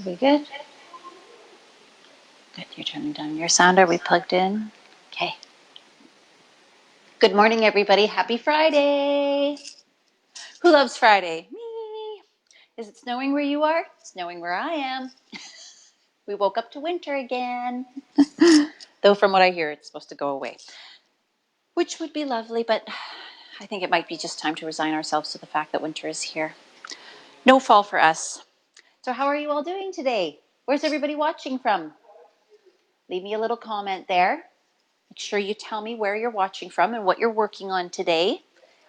We good? Good. You're turning down your sound. Are we plugged in? Okay. Good morning, everybody. Happy Friday. Who loves Friday? Me. Is it snowing where you are? It's snowing where I am. We woke up to winter again. Though from what I hear, it's supposed to go away, which would be lovely, but I think it might be just time to resign ourselves to the fact that winter is here. No fall for us. So how are you all doing today? Where's everybody watching from? Leave me a little comment there. Make sure you tell me where you're watching from and what you're working on today.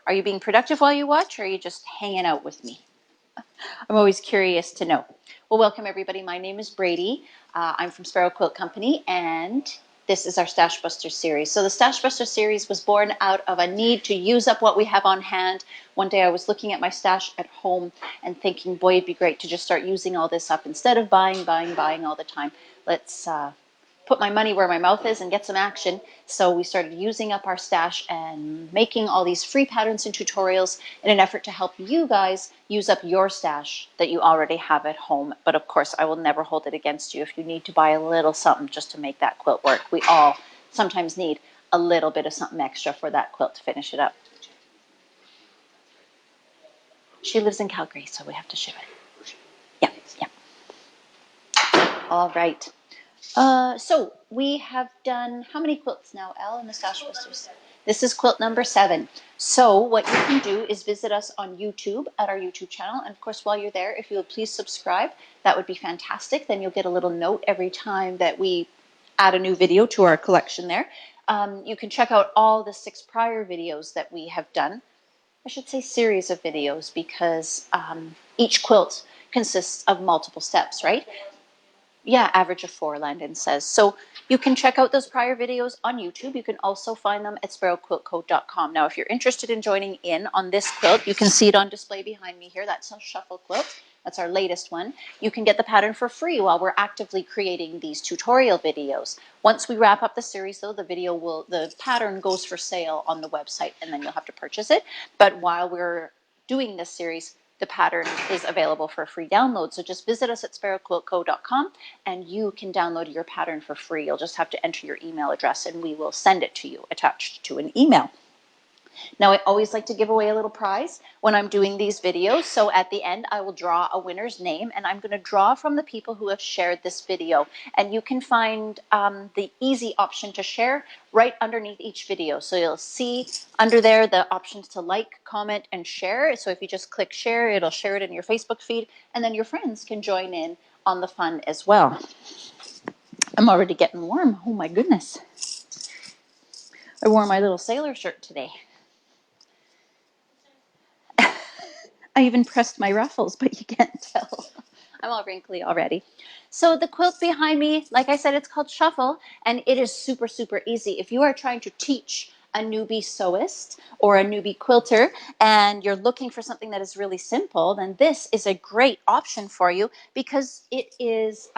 Are you being productive while you watch, or are you just hanging out with me? I'm always curious to know. Well, welcome everybody. My name is Bradie. I'm from Sparrow Quilt Company, and this is our Stash Buster series. So the Stash Buster series was born out of a need to use up what we have on hand. One day I was looking at my stash at home and thinking, boy, it'd be great to just start using all this up instead of buying all the time. Let's put my money where my mouth is and get some action. So we started using up our stash and making all these free patterns and tutorials in an effort to help you guys use up your stash that you already have at home. But of course, I will never hold it against you if you need to buy a little something just to make that quilt work. We all sometimes need a little bit of something extra for that quilt to finish it up. She lives in Calgary, so we have to ship it. Yeah. All right. So we have done how many quilts now, Elle, in the Stash Busters? This is quilt number 7. So what you can do is visit us on YouTube at our YouTube channel. And of course, while you're there, if you would please subscribe, that would be fantastic. Then you'll get a little note every time that we add a new video to our collection there. You can check out all the 6 prior videos that we have done. I should say series of videos, because each quilt consists of multiple steps, right? Yeah, average of 4, Landon says. So you can check out those prior videos on YouTube. You can also find them at sparrowquiltco.com. Now, if you're interested in joining in on this quilt, you can see it on display behind me here. That's a shuffle quilt. That's our latest one. You can get the pattern for free while we're actively creating these tutorial videos. Once we wrap up the series, though, the pattern goes for sale on the website, and then you'll have to purchase it. But while we're doing this series, the pattern is available for a free download. So just visit us at sparrowquiltco.com and you can download your pattern for free. You'll just have to enter your email address and we will send it to you attached to an email. Now, I always like to give away a little prize when I'm doing these videos. So at the end, I will draw a winner's name, and I'm going to draw from the people who have shared this video. And you can find the easy option to share right underneath each video. So you'll see under there the options to like, comment, and share. So if you just click share, it'll share it in your Facebook feed, and then your friends can join in on the fun as well. I'm already getting warm. Oh my goodness. I wore my little sailor shirt today. I even pressed my ruffles, but you can't tell. I'm all wrinkly already. So the quilt behind me, like I said, it's called Shuffle, and it is super, super easy. If you are trying to teach a newbie sewist or a newbie quilter and you're looking for something that is really simple, then this is a great option for you, because it is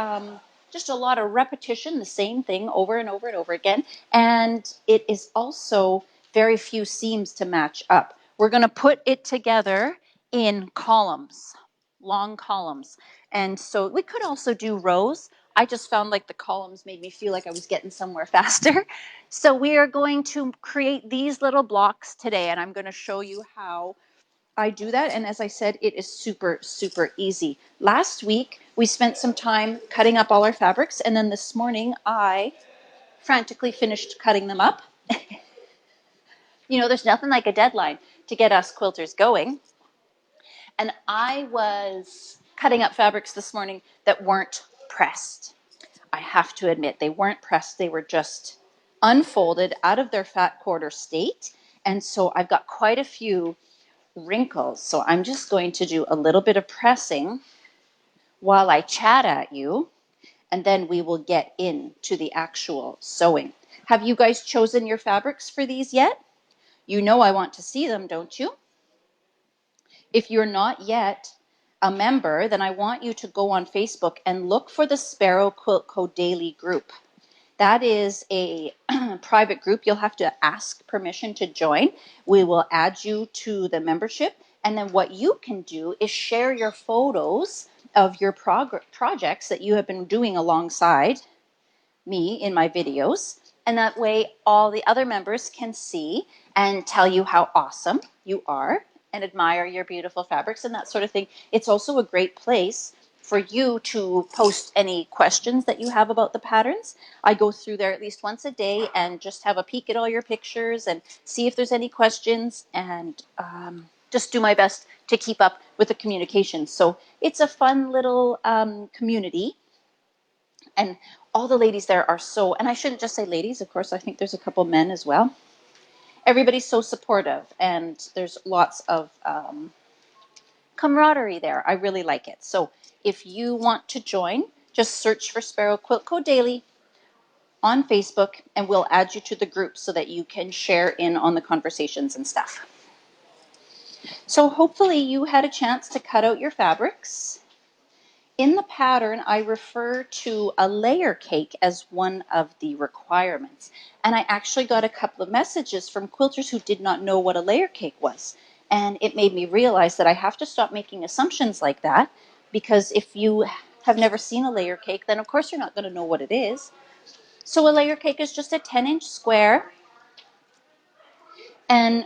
just a lot of repetition, the same thing over and over and over again, and it is also very few seams to match up. We're going to put it together in columns, long columns. And so we could also do rows. I just found like the columns made me feel like I was getting somewhere faster. So we are going to create these little blocks today, and I'm going to show you how I do that. And as I said, it is super, super easy. Last week, we spent some time cutting up all our fabrics, and then this morning I frantically finished cutting them up. You know, there's nothing like a deadline to get us quilters going. And I was cutting up fabrics this morning that weren't pressed. I have to admit, they weren't pressed. They were just unfolded out of their fat quarter state. And so I've got quite a few wrinkles. So I'm just going to do a little bit of pressing while I chat at you, and then we will get into the actual sewing. Have you guys chosen your fabrics for these yet? You know I want to see them, don't you? If you're not yet a member, then I want you to go on Facebook and look for the Sparrow Quilt Co. Daily group. That is a private group. You'll have to ask permission to join. We will add you to the membership. And then what you can do is share your photos of your projects that you have been doing alongside me in my videos. And that way all the other members can see and tell you how awesome you are and admire your beautiful fabrics and that sort of thing. It's also a great place for you to post any questions that you have about the patterns. I go through there at least once a day and just have a peek at all your pictures and see if there's any questions, and just do my best to keep up with the communication. So it's a fun little community. And all the ladies there are so, and I shouldn't just say ladies, of course, I think there's a couple men as well. Everybody's so supportive, and there's lots of camaraderie there. I really like it. So if you want to join, just search for Sparrow Quilt Co Daily on Facebook, and we'll add you to the group so that you can share in on the conversations and stuff. So hopefully you had a chance to cut out your fabrics. In the pattern, I refer to a layer cake as one of the requirements. And I actually got a couple of messages from quilters who did not know what a layer cake was. And it made me realize that I have to stop making assumptions like that, because if you have never seen a layer cake, then of course you're not going to know what it is. So a layer cake is just a 10-inch square. And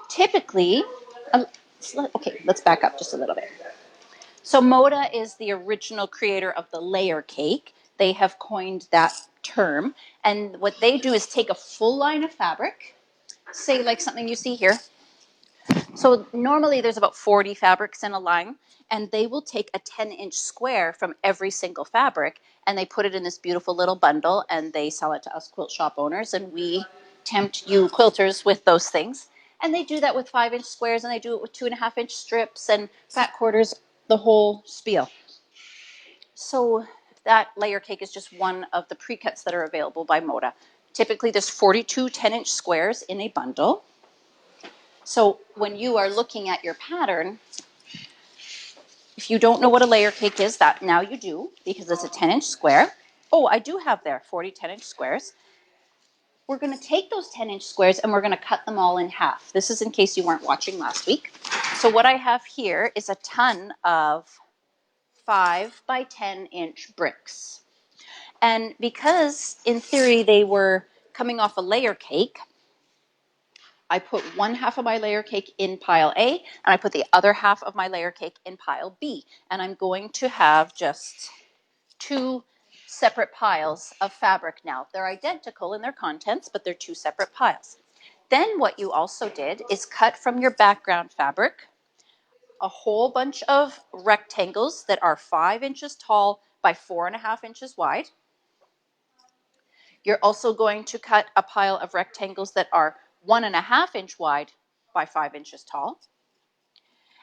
typically, okay, let's back up just a little bit. So Moda is the original creator of the layer cake. They have coined that term. And what they do is take a full line of fabric, say like something you see here. So normally there's about 40 fabrics in a line, and they will take a 10-inch square from every single fabric, and they put it in this beautiful little bundle, and they sell it to us quilt shop owners, and we tempt you quilters with those things. And they do that with 5-inch squares, and they do it with 2.5-inch strips and fat quarters, the whole spiel. So that layer cake is just one of the pre-cuts that are available by Moda. Typically there's 42 10-inch squares in a bundle. So when you are looking at your pattern, if you don't know what a layer cake is, that now you do, because it's a 10-inch square. Oh, I do have there 40 10-inch squares. We're going to take those 10-inch squares and we're going to cut them all in half. This is in case you weren't watching last week. So what I have here is a ton of 5 by 10-inch bricks. And because in theory they were coming off a layer cake, I put one half of my layer cake in pile A, and I put the other half of my layer cake in pile B. And I'm going to have just 2 separate piles of fabric now. They're identical in their contents, but they're 2 separate piles. Then what you also did is cut from your background fabric a whole bunch of rectangles that are 5 inches tall by 4.5 inches wide. You're also going to cut a pile of rectangles that are 1.5 inch wide by 5 inches tall.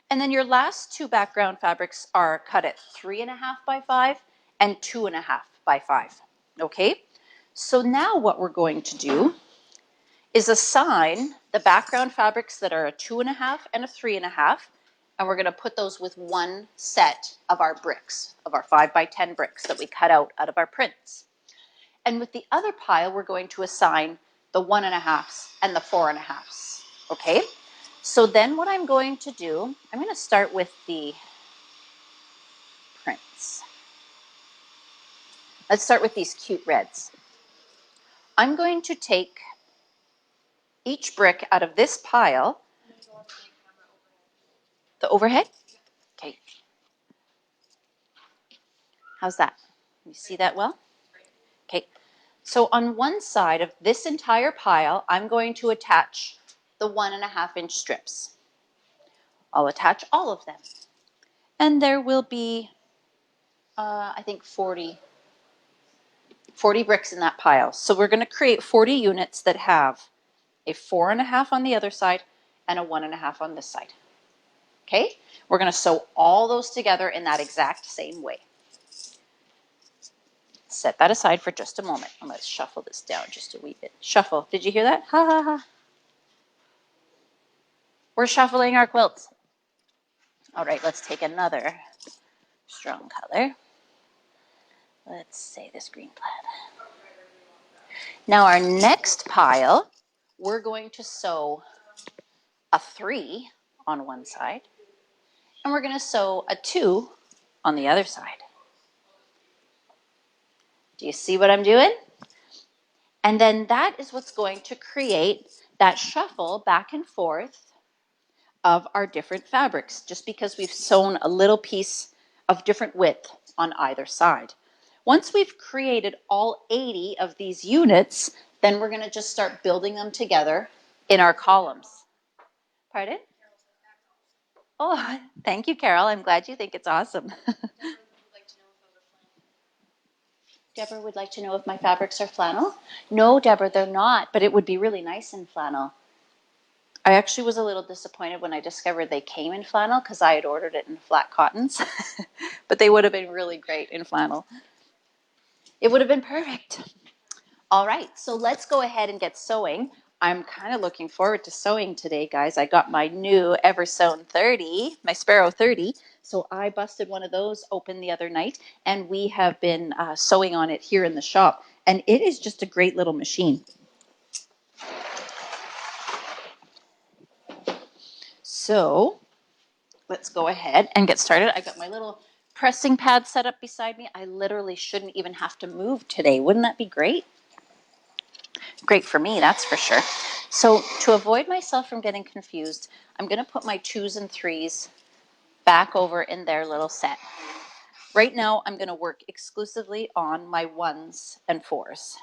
And then your last 2 background fabrics are cut at 3.5 by 5 and 2.5 by 5. Okay? So now what we're going to do is assign the background fabrics that are a 2.5 and a 3.5, and we're going to put those with one set of our bricks, of our 5 by 10 bricks that we cut out of our prints. And with the other pile, we're going to assign the 1.5s and the 4.5s. Okay? So then what I'm going to do, I'm going to start with the prints. Let's start with these cute reds. I'm going to take each brick out of this pile. The overhead? Okay. How's that? You see that well? Okay. So on one side of this entire pile, I'm going to attach the 1.5 inch strips. I'll attach all of them. And there will be, I think 40 bricks in that pile. So we're going to create 40 units that have a 4.5 on the other side and a 1.5 on this side. Okay? We're going to sew all those together in that exact same way. Set that aside for just a moment. And let's shuffle this down just a wee bit. Shuffle. Did you hear that? Ha ha ha. We're shuffling our quilts. All right, let's take another strong color. Let's say this green plaid. Now our next pile, we're going to sew a 3 on one side, and we're going to sew a 2 on the other side. Do you see what I'm doing? And then that is what's going to create that shuffle back and forth of our different fabrics, just because we've sewn a little piece of different width on either side. Once we've created all 80 of these units, then we're going to just start building them together in our columns. Pardon? Oh, thank you, Carol. I'm glad you think it's awesome. Deborah would like to know if my fabrics are flannel. No, Deborah, they're not, but it would be really nice in flannel. I actually was a little disappointed when I discovered they came in flannel because I had ordered it in flat cottons, but they would have been really great in flannel. It would have been perfect. All right, so let's go ahead and get sewing. I'm kind of looking forward to sewing today, guys. I got my new Eversewn 30, my Sparrow 30. So I busted one of those open the other night, and we have been sewing on it here in the shop. And it is just a great little machine. So let's go ahead and get started. I got my little pressing pad set up beside me. I literally shouldn't even have to move today. Wouldn't that be great? Great for me, that's for sure. So to avoid myself from getting confused, I'm going to put my 2s and 3s back over in their little set. Right now, I'm going to work exclusively on my 1s and 4s.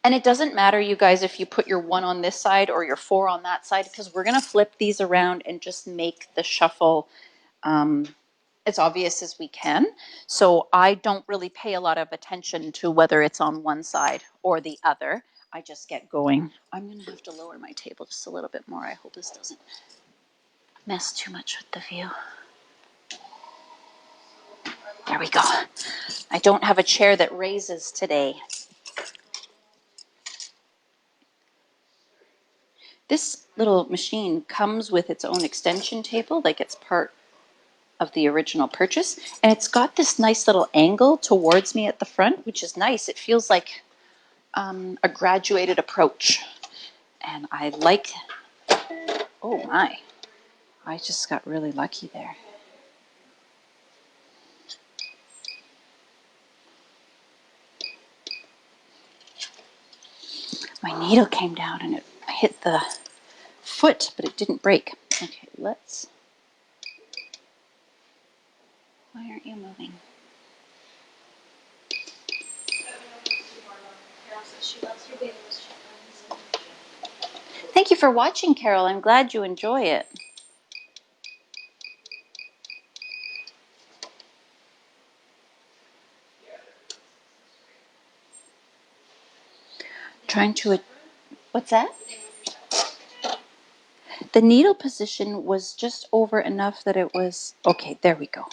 And it doesn't matter, you guys, if you put your 1 on this side or your 4 on that side, because we're going to flip these around and just make the shuffle as obvious as we can. So I don't really pay a lot of attention to whether it's on one side or the other. I just get going. I'm going to have to lower my table just a little bit more. I hope this doesn't mess too much with the view. There we go. I don't have a chair that raises today. This little machine comes with its own extension table, like it's part of the original purchase. And it's got this nice little angle towards me at the front, which is nice. It feels like a graduated approach. And I like, oh my, I just got really lucky there. My needle came down and it hit the foot, but it didn't break. Okay, let's, why aren't you moving? Thank you for watching, Carol. I'm glad you enjoy it. Trying to, what's that? The needle position was just over enough that it was, okay, there we go.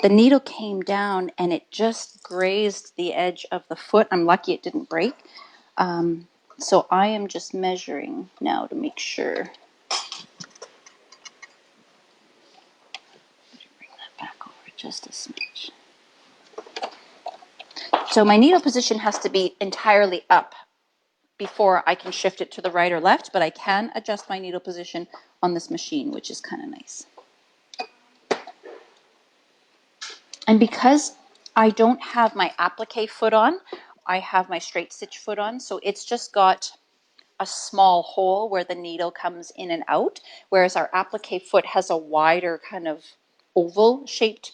The needle came down and it just grazed the edge of the foot. I'm lucky it didn't break. So I am just measuring now to make sure. Bring that back over just a smidge. So my needle position has to be entirely up before I can shift it to the right or left, but I can adjust my needle position on this machine, which is kind of nice. And because I don't have my applique foot on, I have my straight stitch foot on, so it's just got a small hole where the needle comes in and out, whereas our applique foot has a wider kind of oval shaped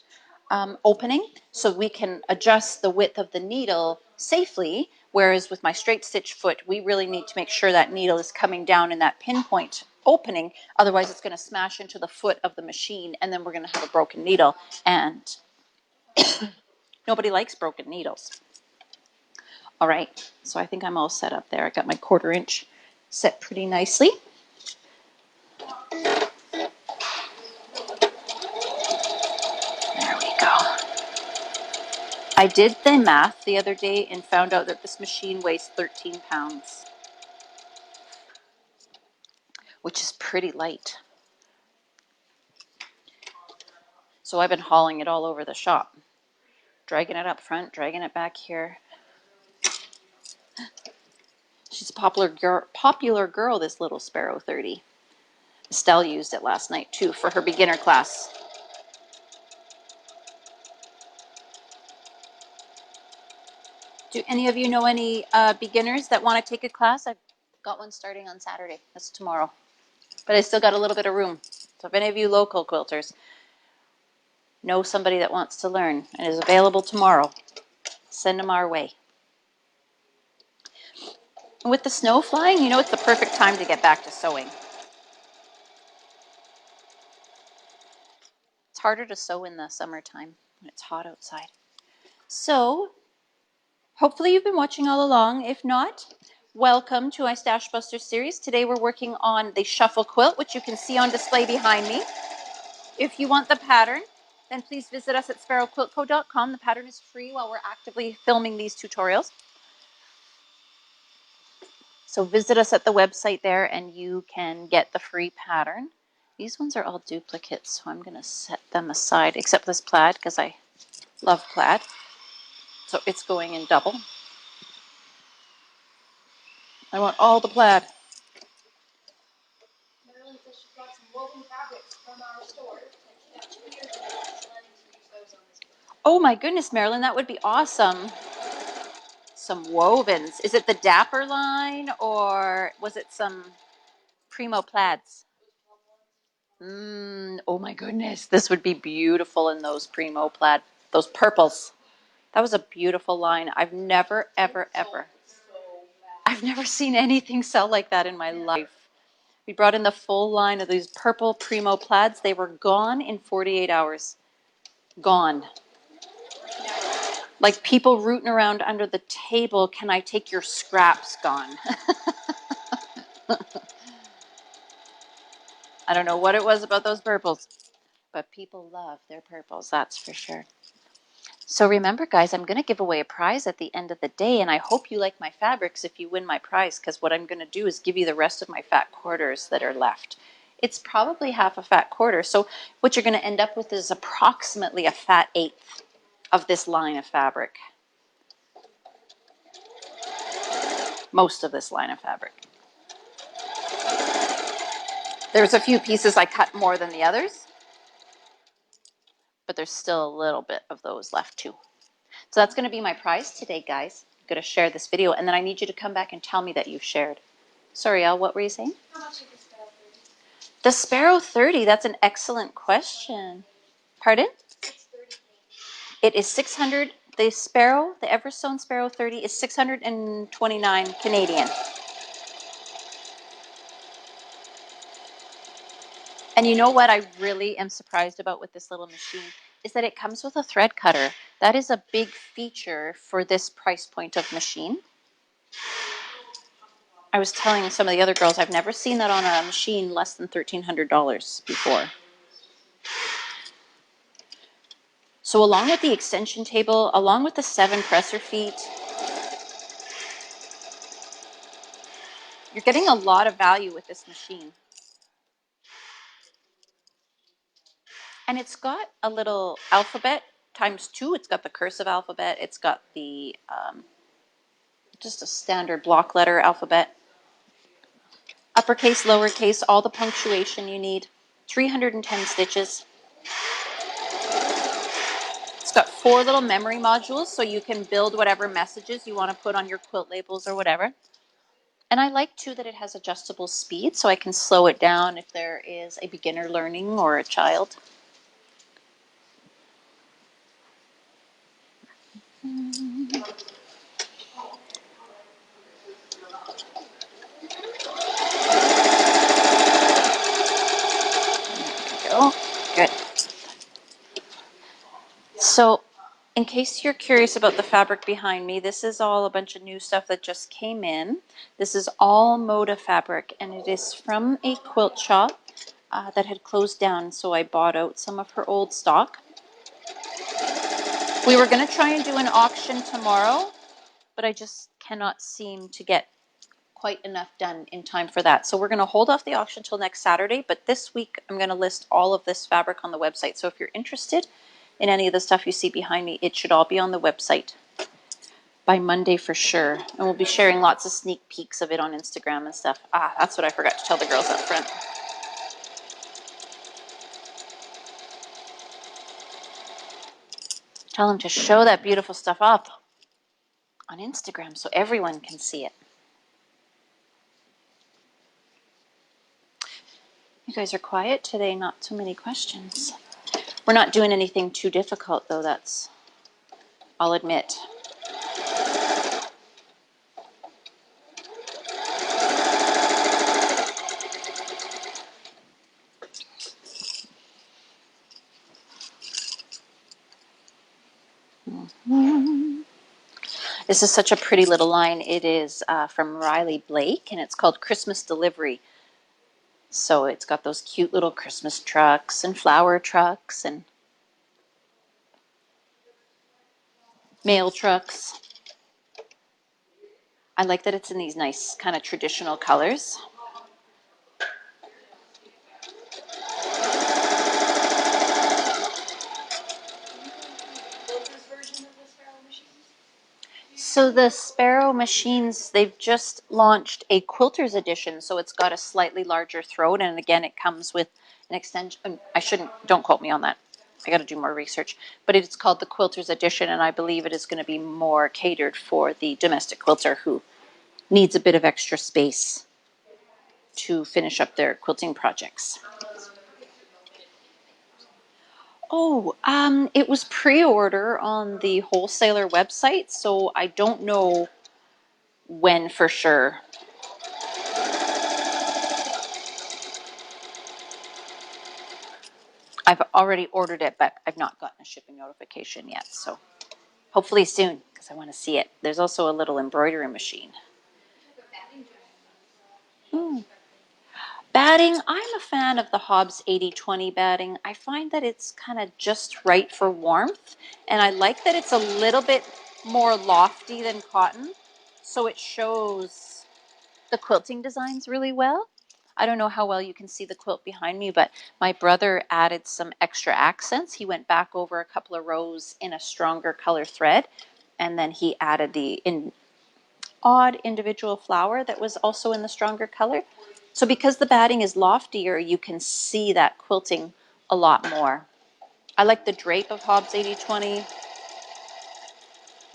opening, so we can adjust the width of the needle safely, whereas with my straight stitch foot, we really need to make sure that needle is coming down in that pinpoint opening, otherwise it's going to smash into the foot of the machine, and then we're going to have a broken needle, and nobody likes broken needles. All right, so I think I'm all set up there. I got my 1/4 inch set pretty nicely. There we go. I did the math the other day and found out that this machine weighs 13 pounds, which is pretty light. So I've been hauling it all over the shop, dragging it up front, dragging it back here. She's a popular girl, this little Sparrow 30. Estelle used it last night too for her beginner class. Do any of you know any beginners that want to take a class? I've got one starting on Saturday. That's tomorrow. But I still got a little bit of room. So if any of you local quilters know somebody that wants to learn and is available tomorrow, send them our way. And with the snow flying, you know, it's the perfect time to get back to sewing. It's harder to sew in the summertime when it's hot outside. So hopefully you've been watching all along. If not, welcome to my Stash Buster series. Today we're working on the shuffle quilt, which you can see on display behind me. If you want the pattern, then please visit us at sparrowquiltco.com. The pattern is free while we're actively filming these tutorials. So visit us at the website there and you can get the free pattern. These ones are all duplicates, so I'm going to set them aside, except this plaid because I love plaid. So it's going in double. I want all the plaid. Marilyn says she's got some woven fabrics from our store that she got 2 years ago. She's planning to use those on this quilt. Oh my goodness, Marilyn, that would be awesome. Some wovens. Is it the Dapper line or was it some Primo plaids? Oh my goodness, this would be beautiful in those Primo plaid, those purples. That was a beautiful line. I've never seen anything sell like that in my life. We brought in the full line of these purple Primo plaids. They were gone in 48 hours. Gone. Like people rooting around under the table, can I take your scraps? Gone. I don't know what it was about those purples, but people love their purples, that's for sure. So remember, guys, I'm going to give away a prize at the end of the day, and I hope you like my fabrics if you win my prize, because what I'm going to do is give you the rest of my fat quarters that are left. It's probably half a fat quarter, so what you're going to end up with is approximately a fat eighth of this line of fabric. Most of this line of fabric. There's a few pieces I cut more than the others, but there's still a little bit of those left too. So that's going to be my prize today, guys. I'm going to share this video, and then I need you to come back and tell me that you've shared. Sorry, Al, what were you saying? How much is the Sparrow 30? The Sparrow 30, that's an excellent question. Pardon? It's 30. It is 600. The Sparrow, the Eversewn Sparrow 30 is 629 Canadian. And you know what I really am surprised about with this little machine is that it comes with a thread cutter. That is a big feature for this price point of machine. I was telling some of the other girls I've never seen that on a machine less than $1,300 before. So along with the extension table, along with the 7 presser feet, you're getting a lot of value with this machine. And it's got a little alphabet ×2. It's got the cursive alphabet. It's got the just a standard block letter alphabet. Uppercase, lowercase, all the punctuation you need. 310 stitches. It's got 4 little memory modules, so you can build whatever messages you want to put on your quilt labels or whatever. And I like, too, that it has adjustable speed, so I can slow it down if there is a beginner learning or a child. Go. Good. So, in case you're curious about the fabric behind me, this is all a bunch of new stuff that just came in. This is all Moda fabric, and it is from a quilt shop that had closed down, so I bought out some of her old stock. We were going to try and do an auction tomorrow, but I just cannot seem to get quite enough done in time for that. So we're going to hold off the auction till next Saturday, but this week I'm going to list all of this fabric on the website. So if you're interested in any of the stuff you see behind me, it should all be on the website by Monday for sure. And we'll be sharing lots of sneak peeks of it on Instagram and stuff. That's what I forgot to tell the girls up front. Tell him to show that beautiful stuff up on Instagram so everyone can see it. You guys are quiet today, not so many questions. We're not doing anything too difficult though, that's, I'll admit. This is such a pretty little line. It is from Riley Blake, and it's called Christmas Delivery. So it's got those cute little Christmas trucks and flower trucks and mail trucks. I like that it's in these nice kind of traditional colors. So the Sparrow machines, they've just launched a Quilters edition, so it's got a slightly larger throat, and again, it comes with an extension. Don't quote me on that. I got to do more research. But it's called the Quilters edition, and I believe it is going to be more catered for the domestic quilter who needs a bit of extra space to finish up their quilting projects. Oh, it was pre-order on the wholesaler website, so I don't know when for sure. I've already ordered it, but I've not gotten a shipping notification yet, so hopefully soon, because I want to see it. There's also a little embroidery machine. Batting, I'm a fan of the Hobbs 80/20 batting. I find that it's kind of just right for warmth, and I like that it's a little bit more lofty than cotton, so it shows the quilting designs really well. I don't know how well you can see the quilt behind me, but my brother added some extra accents. He went back over a couple of rows in a stronger color thread, and then he added the odd individual flower that was also in the stronger color. So because the batting is loftier, you can see that quilting a lot more. I like the drape of Hobbs 80/20.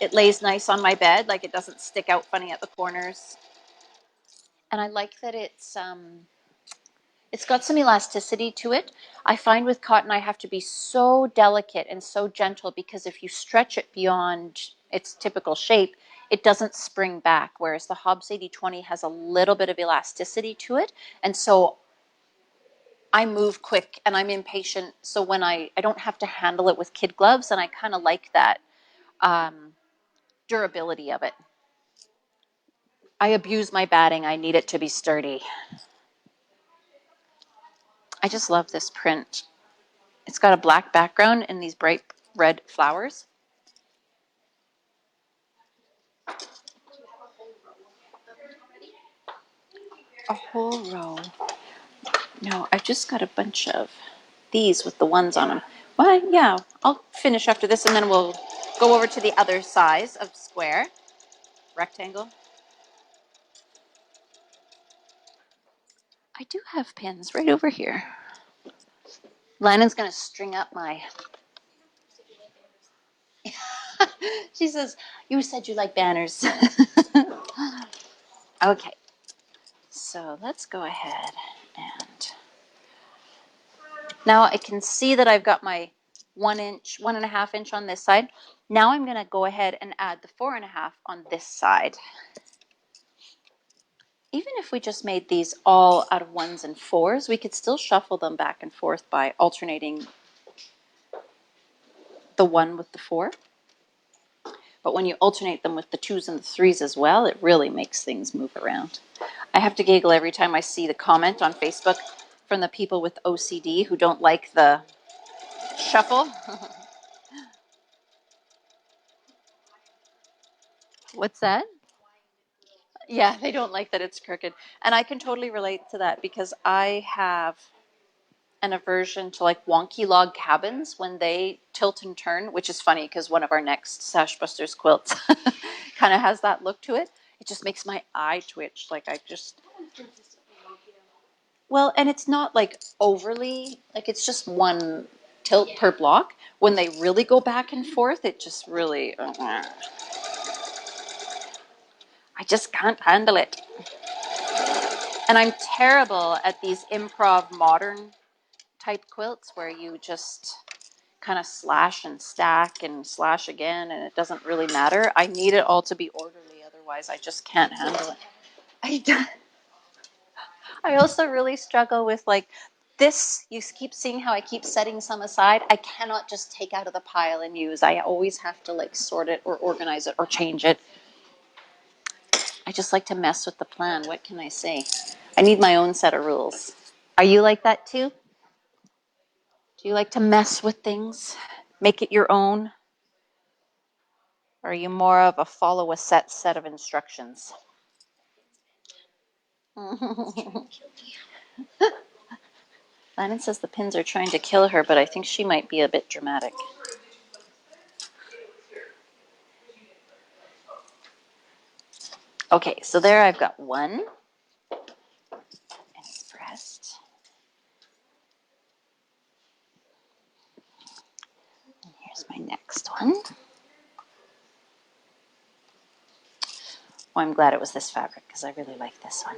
It lays nice on my bed, like it doesn't stick out funny at the corners. And I like that it's got some elasticity to it. I find with cotton I have to be so delicate and so gentle because if you stretch it beyond its typical shape, it doesn't spring back, whereas the Hobbs 80/20 has a little bit of elasticity to it. And so I move quick and I'm impatient. So when I don't have to handle it with kid gloves, and I kind of like that durability of it. I abuse my batting. I need it to be sturdy. I just love this print. It's got a black background and these bright red flowers. A whole row. No, I've just got a bunch of these with the ones on them. Well, yeah, I'll finish after this and then we'll go over to the other size of square, rectangle. I do have pins right over here. Lannon's going to string up my... She says, you said you like banners. Okay, so let's go ahead and... Now I can see that I've got my 1 inch, 1.5 inch on this side. Now I'm going to go ahead and add the 4.5 on this side. Even if we just made these all out of 1s and 4s, we could still shuffle them back and forth by alternating the 1 with the 4. But when you alternate them with the 2s and the 3s as well, it really makes things move around. I have to giggle every time I see the comment on Facebook from the people with OCD who don't like the shuffle. What's that? Yeah, they don't like that it's crooked. And I can totally relate to that because I have an aversion to like wonky log cabins when they tilt and turn, which is funny because one of our next Sash Busters quilts kind of has that look to it. It just makes my eye twitch. Like I just... Well, and it's not like overly, like it's just one tilt per block. When they really go back and forth, it just really, I just can't handle it. And I'm terrible at these improv modern type quilts where you just kind of slash and stack and slash again, and it doesn't really matter. I need it all to be orderly, otherwise I just can't handle it. I also really struggle with like this. You keep seeing how I keep setting some aside. I cannot just take out of the pile and use. I always have to like sort it or organize it or change it. I just like to mess with the plan. What can I say? I need my own set of rules. Are you like that too? Do you like to mess with things? Make it your own? Or are you more of a follow a set of instructions? Lannon says the pins are trying to kill her, but I think she might be a bit dramatic. Okay, so there I've got one. And it's pressed. And here's my next one. Oh, I'm glad it was this fabric because I really like this one.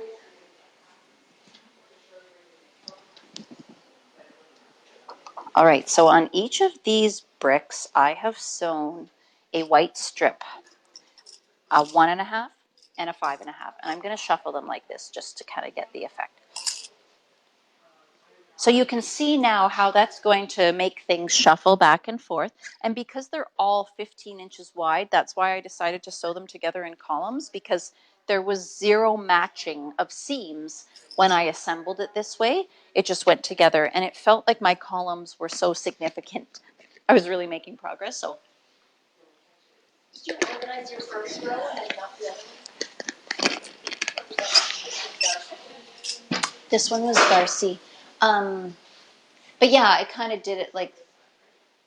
All right, so on each of these bricks, I have sewn a white strip, a 1.5 and a 5.5. And I'm going to shuffle them like this just to kind of get the effect. So you can see now how that's going to make things shuffle back and forth. And because they're all 15 inches wide, that's why I decided to sew them together in columns, because there was zero matching of seams when I assembled it this way. It just went together and it felt like my columns were so significant. I was really making progress. So did you organize your first row and not the other? this one was Darcy. But yeah, I kind of did it like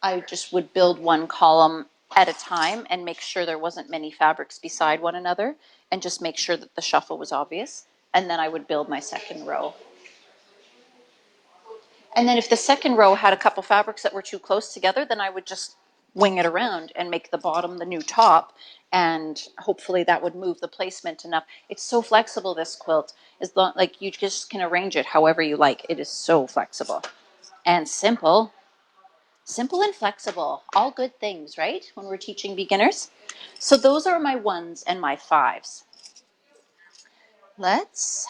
I just would build one column at a time and make sure there wasn't many fabrics beside one another and just make sure that the shuffle was obvious. And then I would build my second row. And then if the second row had a couple fabrics that were too close together, then I would just wing it around and make the bottom the new top. And hopefully that would move the placement enough. It's so flexible, this quilt. As long, like you just can arrange it however you like. It is so flexible and simple. Simple and flexible, all good things, right? When we're teaching beginners. So those are my 1s and my 5s. Let's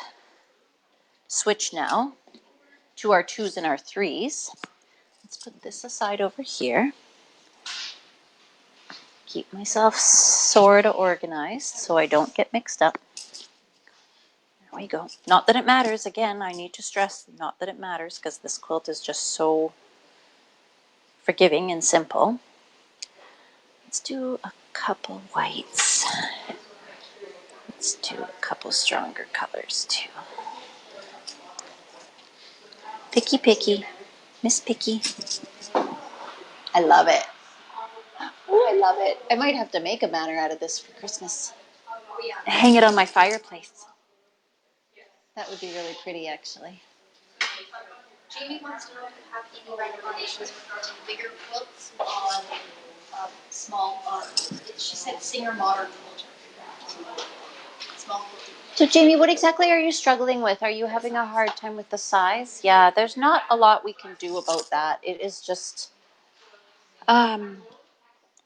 switch now to our 2s and our 3s. Let's put this aside over here. Keep myself sort of organized so I don't get mixed up. There we go. Not that it matters. Again, I need to stress not that it matters because this quilt is just so forgiving and simple. Let's do a couple whites. Let's do a couple stronger colors too. Picky, picky. Miss Picky. I love it. Oh, I love it. I might have to make a banner out of this for Christmas. Oh, yeah. Hang it on my fireplace. That would be really pretty, actually. Jamie wants to know if you have any recommendations regarding bigger quilts on small, she said Singer Modern Quilter. Small quilting. So, Jamie, what exactly are you struggling with? Are you having a hard time with the size? Yeah, there's not a lot we can do about that. It is just a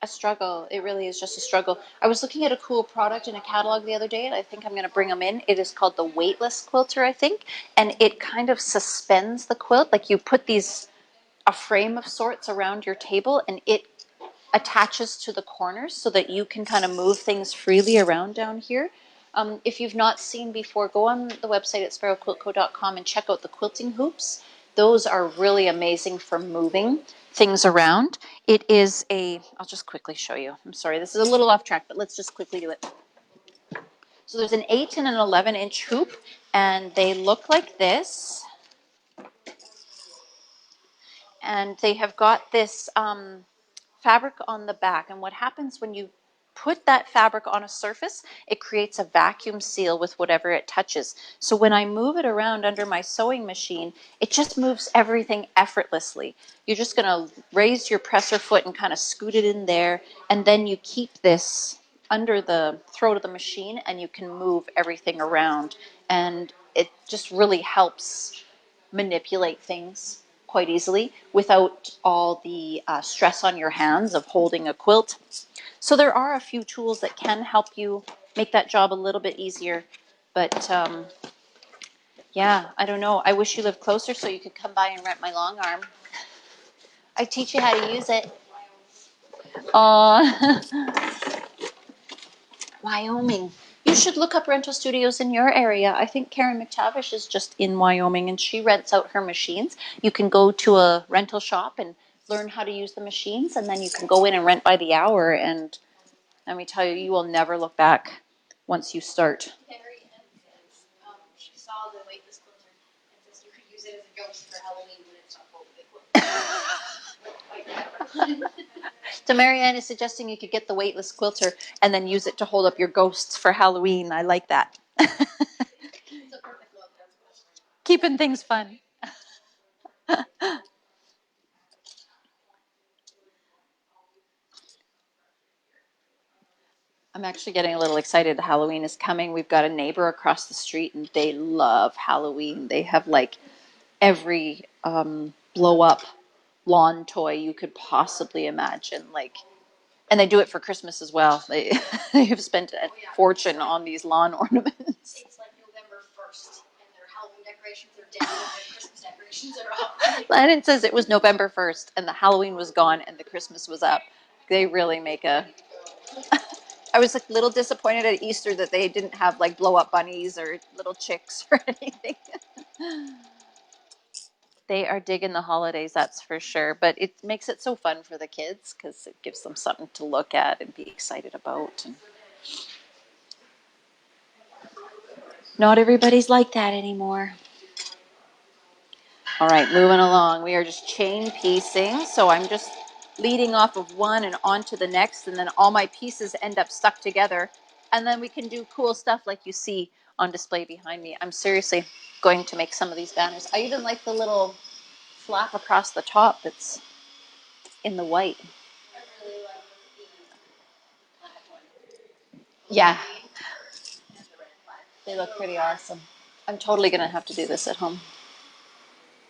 struggle. It really is just a struggle. I was looking at a cool product in a catalog the other day, and I think I'm going to bring them in. It is called the Weightless Quilter, I think, and it kind of suspends the quilt. Like you put a frame of sorts around your table, and it attaches to the corners so that you can kind of move things freely around down here. If you've not seen before, go on the website at sparrowquiltco.com and check out the quilting hoops. Those are really amazing for moving things around. It is I'll just quickly show you. I'm sorry, this is a little off track, but let's just quickly do it. So there's an 8 and an 11-inch hoop, and they look like this. And they have got this fabric on the back. And what happens when you put that fabric on a surface, it creates a vacuum seal with whatever it touches. So when I move it around under my sewing machine, it just moves everything effortlessly. You're just going to raise your presser foot and kind of scoot it in there, and then you keep this under the throat of the machine and you can move everything around, and it just really helps manipulate things quite easily without all the stress on your hands of holding a quilt. So there are a few tools that can help you make that job a little bit easier. But yeah, I don't know. I wish you lived closer so you could come by and rent my long arm. I teach you how to use it. Wyoming. You should look up rental studios in your area. I think Karen McTavish is just in Wyoming and she rents out her machines. You can go to a rental shop and learn how to use the machines, and then you can go in and rent by the hour, and let me tell you, you will never look back once you start. Mary Ann says she saw the weightless quilter and says you could use it as a ghost for Halloween when it's not full of the quilt. So Marianne is suggesting you could get the weightless quilter and then use it to hold up your ghosts for Halloween. I like that. It's a perfect look. Keeping things fun. I'm actually getting a little excited. Halloween is coming. We've got a neighbor across the street and they love Halloween. They have like every blow up lawn toy you could possibly imagine. Like, and they do it for Christmas as well. They they have spent a fortune on these lawn ornaments. It's like November 1st and their Halloween decorations are down and their Christmas decorations are up. Lennon says it was November 1st and the Halloween was gone and the Christmas was up. They really make a. I was like a little disappointed at Easter that they didn't have like blow up bunnies or little chicks or anything. They are digging the holidays, that's for sure. But it makes it so fun for the kids because it gives them something to look at and be excited about. And not everybody's like that anymore. All right, moving along. We are just chain piecing. So I'm just leading off of one and onto the next, and then all my pieces end up stuck together. And then we can do cool stuff like you see on display behind me. I'm seriously going to make some of these banners. I even like the little flap across the top that's in the white. I really like the black one. Yeah, And the red flag. they look pretty awesome. I'm totally going to have to do this at home.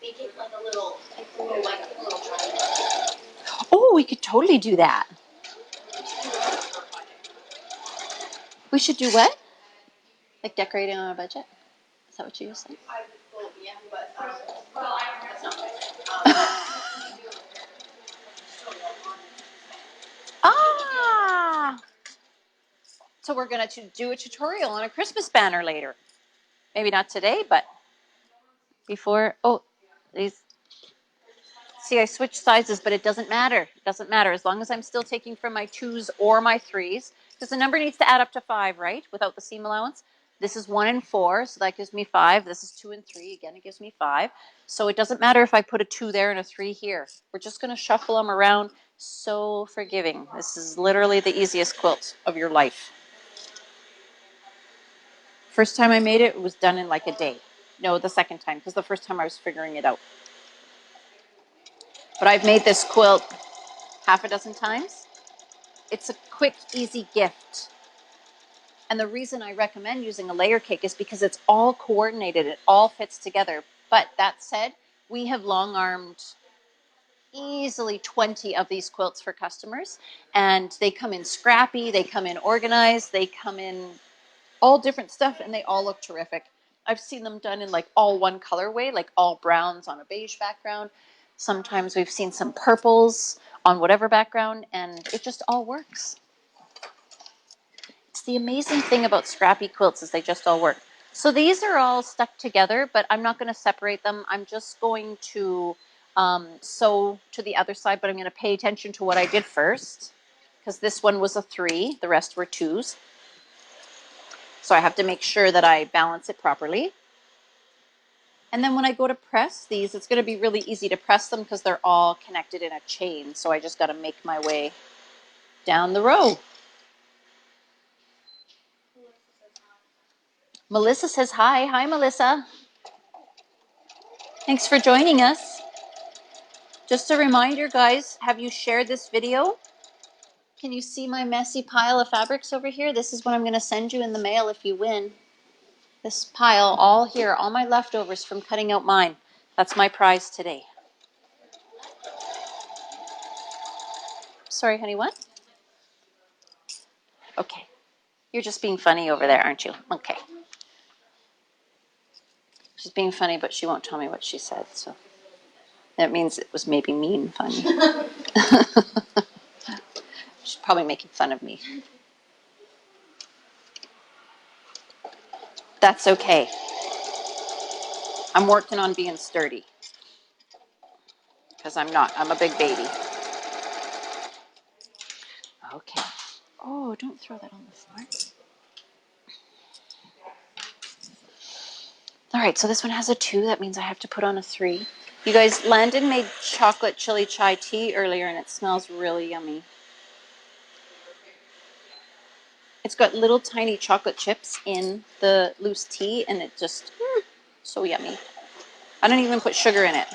Make it like a little triangle. Oh, we could totally do that. We should do what? Like decorating on a budget? Is that what you said? Yeah, but that's not right. Ah! So we're going to do a tutorial on a Christmas banner later. Maybe not today, but before. Oh, these. See, I switched sizes, but it doesn't matter. It doesn't matter as long as I'm still taking from my 2s or my 3s, because the number needs to add up to 5, right? Without the seam allowance. This is 1 and 4, so that gives me 5. This is 2 and 3, again, it gives me 5. So it doesn't matter if I put a 2 there and a 3 here. We're just going to shuffle them around. So forgiving. This is literally the easiest quilt of your life. First time I made it, it was done in like a day. No, the second time, because the first time I was figuring it out. But I've made this quilt half a dozen times. It's a quick, easy gift. And the reason I recommend using a layer cake is because it's all coordinated. It all fits together. But that said, we have long-armed easily 20 of these quilts for customers. And they come in scrappy, they come in organized, they come in all different stuff, and they all look terrific. I've seen them done in like all one colorway, like all browns on a beige background. Sometimes we've seen some purples on whatever background, and it just all works. It's the amazing thing about scrappy quilts is they just all work. So these are all stuck together, but I'm not going to separate them. I'm just going to sew to the other side, but I'm going to pay attention to what I did first, because this one was a 3, the rest were 2s. So I have to make sure that I balance it properly. And then when I go to press these, it's going to be really easy to press them because they're all connected in a chain. So I just got to make my way down the row. Melissa says hi. Hi, Melissa. Thanks for joining us. Just a reminder, guys, have you shared this video? Can you see my messy pile of fabrics over here? This is what I'm going to send you in the mail if you win. This pile all here, all my leftovers from cutting out mine. That's my prize today. Sorry, honey, what? Okay. You're just being funny over there, aren't you? Okay. She's being funny, but she won't tell me what she said, so that means it was maybe mean funny. She's probably making fun of me. That's okay. I'm working on being sturdy. Because I'm not. I'm a big baby. Okay. Oh, don't throw that on the floor. All right, so this one has a 2. That means I have to put on a 3. You guys, Landon made chocolate chili chai tea earlier, and it smells really yummy. It's got little tiny chocolate chips in the loose tea, and it just, so yummy. I don't even put sugar in it.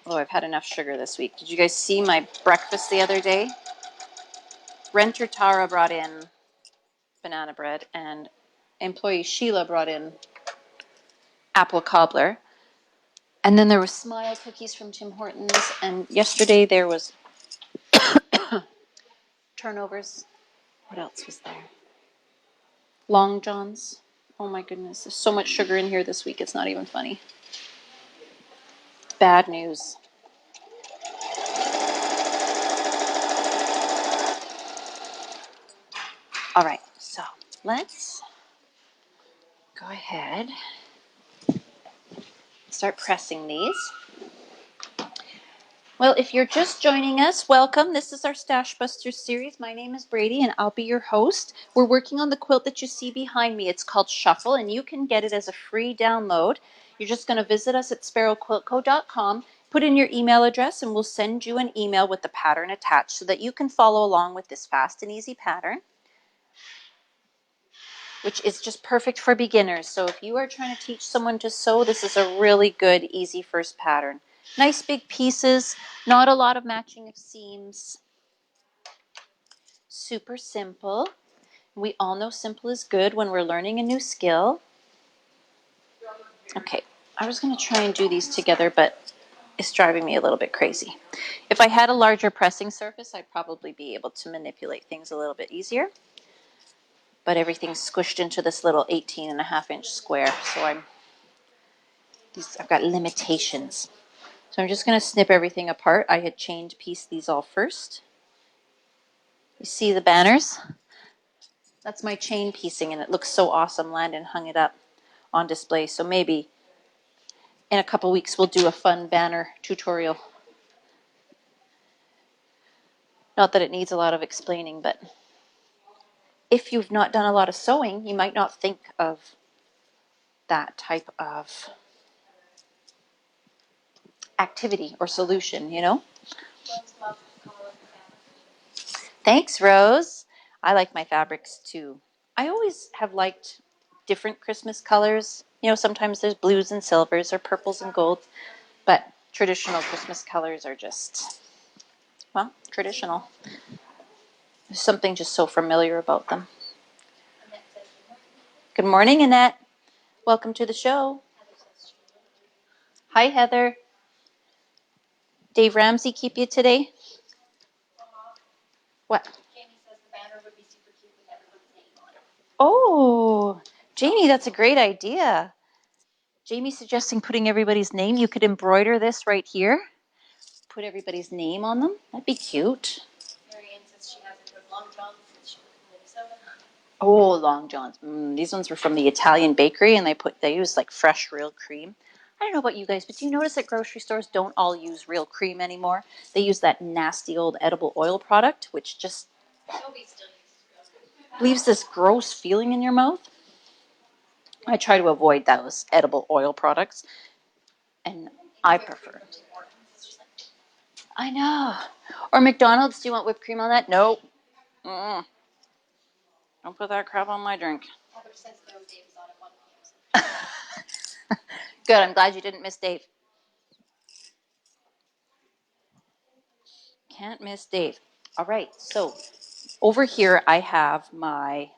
Oh, I've had enough sugar this week. Did you guys see my breakfast the other day? Renter Tara brought in banana bread, and employee Sheila brought in apple cobbler. And then there was smile cookies from Tim Hortons, and yesterday there was turnovers. What else was there? Long Johns. Oh my goodness, there's so much sugar in here this week, it's not even funny. Bad news. All right, so let's go ahead and start pressing these. Well, if you're just joining us, welcome. This is our Stash Busters series. My name is Bradie, and I'll be your host. We're working on the quilt that you see behind me. It's called Shuffle, and you can get it as a free download. You're just going to visit us at sparrowquiltco.com, put in your email address, and we'll send you an email with the pattern attached so that you can follow along with this fast and easy pattern, which is just perfect for beginners. So if you are trying to teach someone to sew, this is a really good, easy first pattern. Nice big pieces, not a lot of matching of seams. Super simple. We all know simple is good when we're learning a new skill. Okay, I was going to try and do these together, but it's driving me a little bit crazy. If I had a larger pressing surface, I'd probably be able to manipulate things a little bit easier. But everything's squished into this little 18.5-inch square, so I've got limitations. So I'm just going to snip everything apart. I had chained pieced these all first. You see the banners? That's my chain piecing, and it looks so awesome. Landon hung it up on display, so maybe in a couple weeks we'll do a fun banner tutorial. Not that it needs a lot of explaining, but if you've not done a lot of sewing, you might not think of that type of activity or solution, you know? Thanks, Rose. I like my fabrics too. I always have liked different Christmas colors. You know, sometimes there's blues and silvers or purples and golds, but traditional Christmas colors are just, well, traditional. There's something just so familiar about them. Good morning, Annette. Welcome to the show. Hi, Heather. Dave Ramsey keep you today? What? Jamie says the banner would be super cute with everyone's name on it. Oh, Jamie, that's a great idea. Jamie's suggesting putting everybody's name. You could embroider this right here. Put everybody's name on them. That'd be cute. Marianne says she has it with Long John since she lives in Minnesota. Oh, Long Johns. These ones were from the Italian bakery, and they use like fresh real cream. I don't know about you guys, but do you notice that grocery stores don't all use real cream anymore? They use that nasty old edible oil product, which just Toby still uses real cream. leaves this gross feeling in your mouth. I try to avoid those edible oil products, and I prefer. I know. Or McDonald's, do you want whipped cream on that? Nope. Don't put that crap on my drink. Yeah, but since there was Dave's on at 1 p.m. So. Good, I'm glad you didn't miss Dave. Can't miss Dave. All right, so over here I have my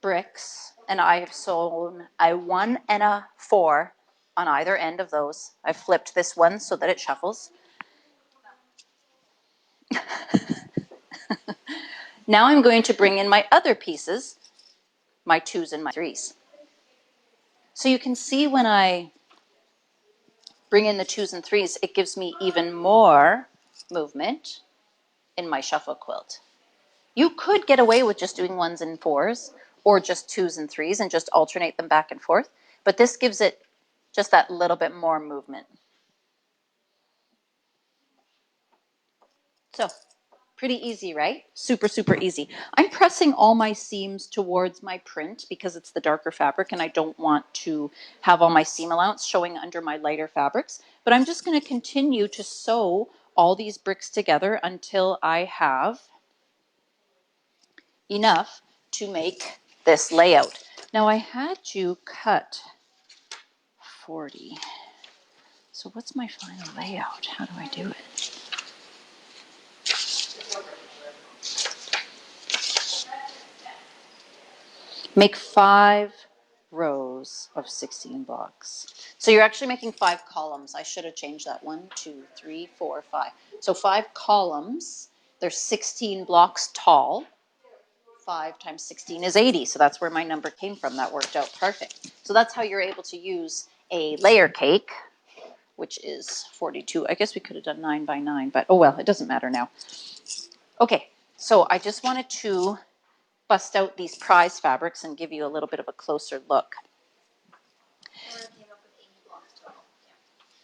bricks, and I've sewn a 1 and a 4 on either end of those. I've flipped this one so that it shuffles. Now I'm going to bring in my other pieces, my 2s and my 3s. So you can see when I bring in the 2s and 3s, it gives me even more movement in my shuffle quilt. You could get away with just doing 1s and 4s or just 2s and 3s and just alternate them back and forth, but this gives it just that little bit more movement. So pretty easy, right? Super, super easy. I'm pressing all my seams towards my print because it's the darker fabric and I don't want to have all my seam allowance showing under my lighter fabrics. But I'm just going to continue to sew all these bricks together until I have enough to make this layout. Now I had you cut 40. So what's my final layout? How do I do it? Make 5 rows of 16 blocks. So you're actually making 5 columns. I should have changed that. 1, 2, 3, 4, 5. So 5 columns. They're 16 blocks tall. 5 times 16 is 80. So that's where my number came from. That worked out perfect. So that's how you're able to use a layer cake, which is 42. I guess we could have done 9 by 9, but oh well, it doesn't matter now. Okay, so I just wanted to bust out these prize fabrics and give you a little bit of a closer look. Laura came up with 80 blocks total.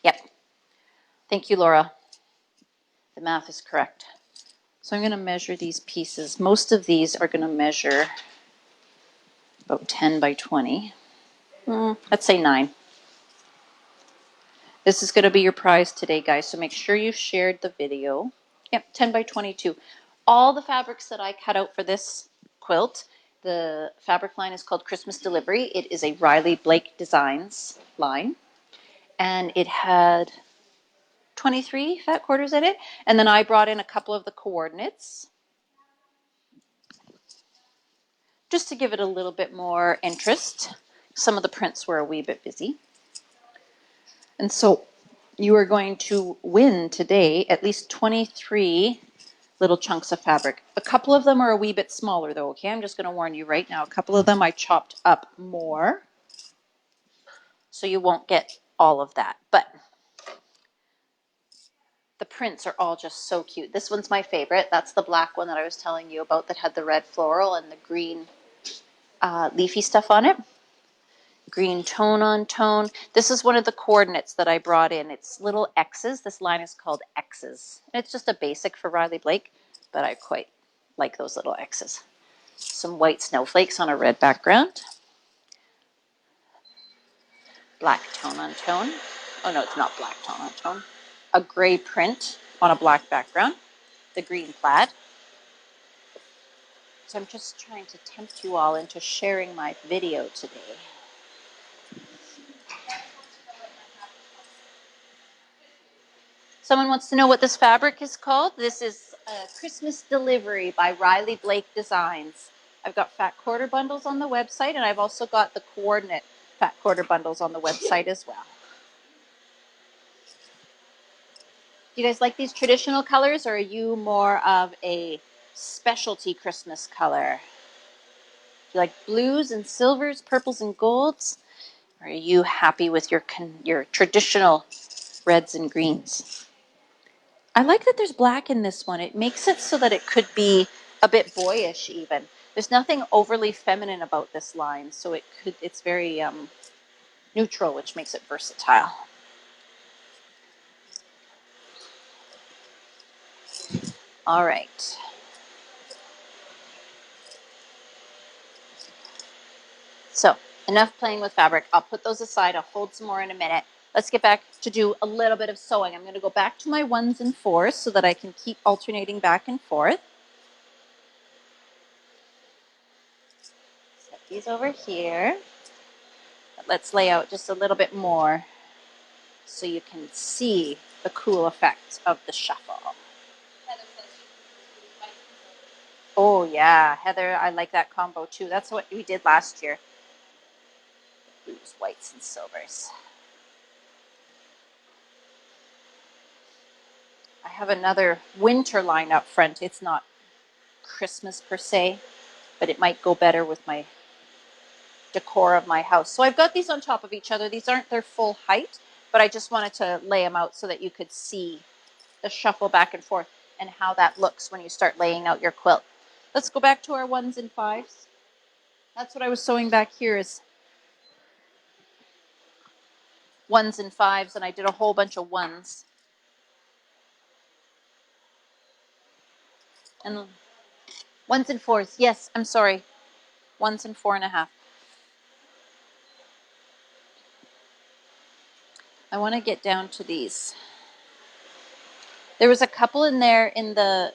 Yep. Thank you, Laura. The math is correct. So I'm going to measure these pieces. Most of these are going to measure about 10 by 20. Let's say 9. This is going to be your prize today, guys, so make sure you shared the video. Yep, 10 by 22. All the fabrics that I cut out for this quilt, the fabric line is called Christmas Delivery. It is a Riley Blake Designs line, and it had 23 fat quarters in it, and then I brought in a couple of the coordinates just to give it a little bit more interest. Some of the prints were a wee bit busy. And so you are going to win today at least 23 little chunks of fabric. A couple of them are a wee bit smaller though, okay? I'm just going to warn you right now. A couple of them I chopped up more, so you won't get all of that. But the prints are all just so cute. This one's my favorite. That's the black one that I was telling you about that had the red floral and the green leafy stuff on it. Green tone on tone. This is one of the coordinates that I brought in. It's little X's. This line is called X's. It's just a basic for Riley Blake, but I quite like those little X's. Some white snowflakes on a red background. Black tone on tone. Oh no, it's not black tone on tone. A gray print on a black background. The green plaid. So I'm just trying to tempt you all into sharing my video today. Someone wants to know what this fabric is called. This is Christmas Delivery by Riley Blake Designs. I've got fat quarter bundles on the website, and I've also got the coordinate fat quarter bundles on the website as well. Do you guys like these traditional colors, or are you more of a specialty Christmas color? Do you like blues and silvers, purples and golds? Or are you happy with your traditional reds and greens? I like that there's black in this one. It makes it so that it could be a bit boyish even. There's nothing overly feminine about this line, so it's very neutral, which makes it versatile. All right. So enough playing with fabric. I'll put those aside. I'll fold some more in a minute. Let's get back to do a little bit of sewing. I'm going to go back to my 1s and 4s so that I can keep alternating back and forth. These over here. Let's lay out just a little bit more so you can see the cool effect of the shuffle. Oh yeah, Heather, I like that combo too. That's what we did last year. Blues, whites, and silvers. I have another winter line up front. It's not Christmas per se, but it might go better with my decor of my house. So I've got these on top of each other. These aren't their full height, but I just wanted to lay them out so that you could see the shuffle back and forth and how that looks when you start laying out your quilt. Let's go back to our 1s and 5s. That's what I was sewing back here is 1s and 5s, and I did a whole bunch of 1s. And 1s and 4s. Yes, I'm sorry. 1s and 4.5. I want to get down to these. There was a couple in there in the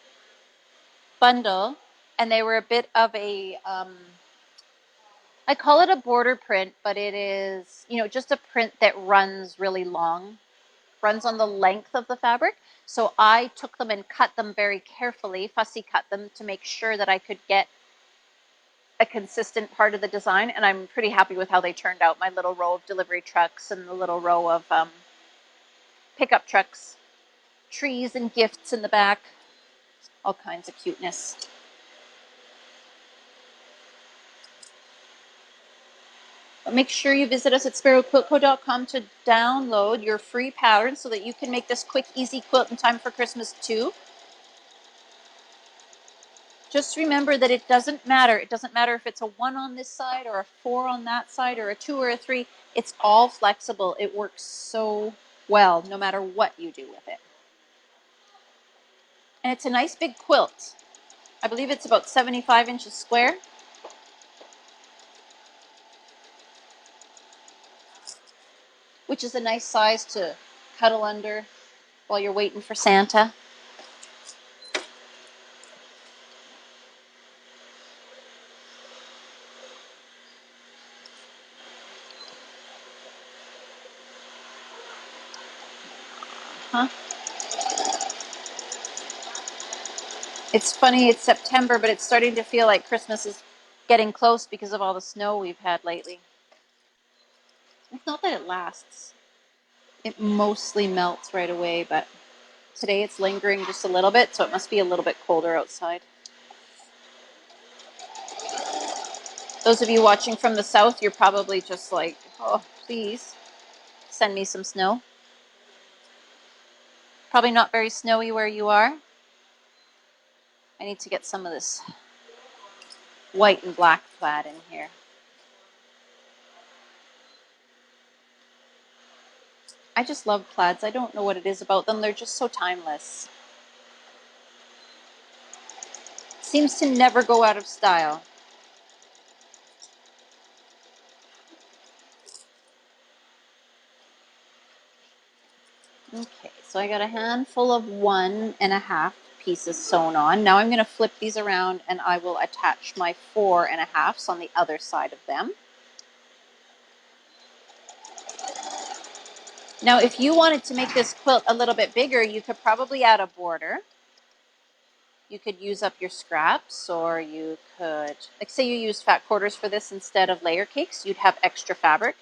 bundle, and they were a bit of a, I call it a border print, but it is, just a print that runs really long, runs on the length of the fabric. So I took them and cut them very carefully, fussy cut them to make sure that I could get a consistent part of the design, and I'm pretty happy with how they turned out. My little row of delivery trucks and the little row of pickup trucks, trees and gifts in the back, all kinds of cuteness. But make sure you visit us at sparrowquiltco.com to download your free pattern so that you can make this quick, easy quilt in time for Christmas too. Just remember that it doesn't matter. It doesn't matter if it's a 1 on this side or a 4 on that side or a 2 or a 3. It's all flexible. It works so well no matter what you do with it. And it's a nice big quilt. I believe it's about 75 inches square. Which is a nice size to cuddle under while you're waiting for Santa. Huh? It's funny, it's September, but it's starting to feel like Christmas is getting close because of all the snow we've had lately. It's not that it lasts. It mostly melts right away, but today it's lingering just a little bit, so it must be a little bit colder outside. Those of you watching from the south, you're probably just like, oh, please send me some snow. Probably not very snowy where you are. I need to get some of this white and black plaid in here. I just love plaids. I don't know what it is about them. They're just so timeless. Seems to never go out of style. Okay, so I got a handful of 1.5 pieces sewn on. Now I'm going to flip these around and I will attach my 4.5s on the other side of them. Now, if you wanted to make this quilt a little bit bigger, you could probably add a border. You could use up your scraps, or you could, like say you use fat quarters for this instead of layer cakes, you'd have extra fabric.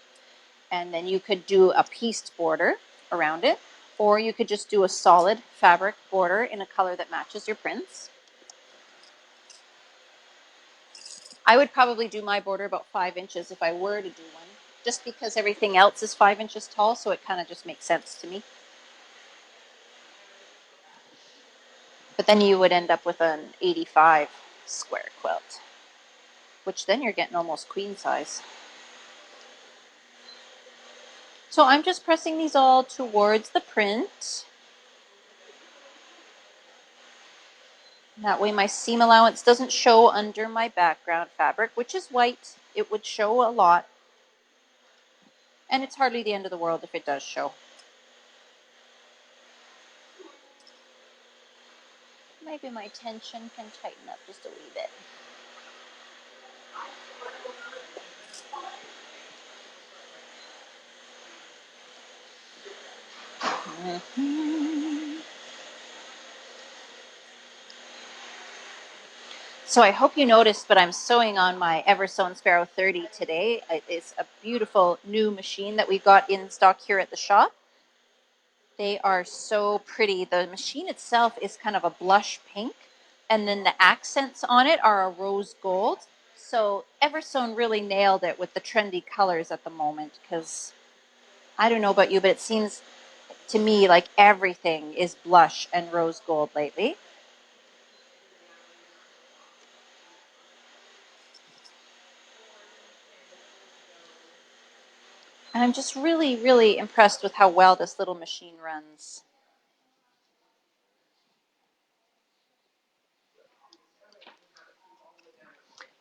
And then you could do a pieced border around it, or you could just do a solid fabric border in a color that matches your prints. I would probably do my border about 5 inches if I were to do one, just because everything else is 5 inches tall, so it kind of just makes sense to me. But then you would end up with an 85 square quilt, which then you're getting almost queen size. So I'm just pressing these all towards the print. That way my seam allowance doesn't show under my background fabric, which is white. It would show a lot. And it's hardly the end of the world if it does show. Maybe my tension can tighten up just a wee bit. So I hope you noticed, but I'm sewing on my Eversewn Sparrow 30 today. It's a beautiful new machine that we got in stock here at the shop. They are so pretty. The machine itself is kind of a blush pink, and then the accents on it are a rose gold. So Eversewn really nailed it with the trendy colors at the moment, because I don't know about you, but it seems to me like everything is blush and rose gold lately. And I'm just really, really impressed with how well this little machine runs.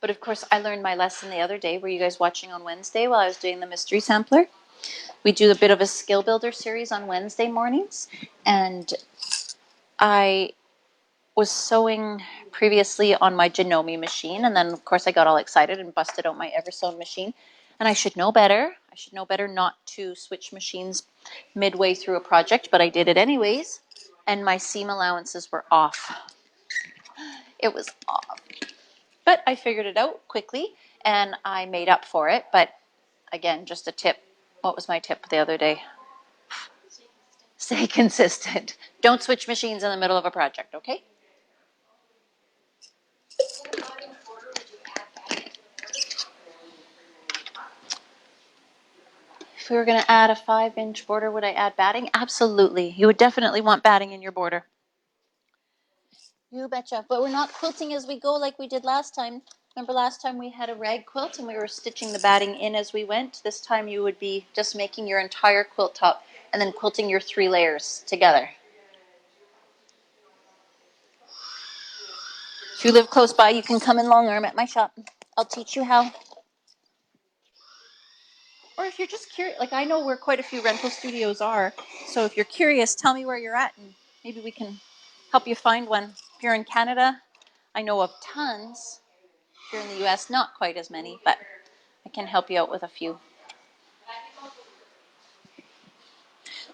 But of course, I learned my lesson the other day. Were you guys watching on Wednesday while I was doing the mystery sampler? We do a bit of a skill builder series on Wednesday mornings. And I was sewing previously on my Janome machine. And then, of course, I got all excited and busted out my Eversewn machine. And I should know better. I should know better not to switch machines midway through a project, but I did it anyways. And my seam allowances were off. It was off. But I figured it out quickly and I made up for it. But again, just a tip. What was my tip the other day? Stay consistent. Don't switch machines in the middle of a project, okay? If we were going to add a 5-inch border, would I add batting? Absolutely. You would definitely want batting in your border. You betcha. But we're not quilting as we go like we did last time. Remember last time we had a rag quilt and we were stitching the batting in as we went? This time you would be just making your entire quilt top and then quilting your 3 layers together. If you live close by, you can come in long arm at my shop. I'll teach you how. Or if you're just curious, like I know where quite a few rental studios are, so if you're curious, tell me where you're at and maybe we can help you find one. If you're in Canada, I know of tons. If you're in the US, not quite as many, but I can help you out with a few.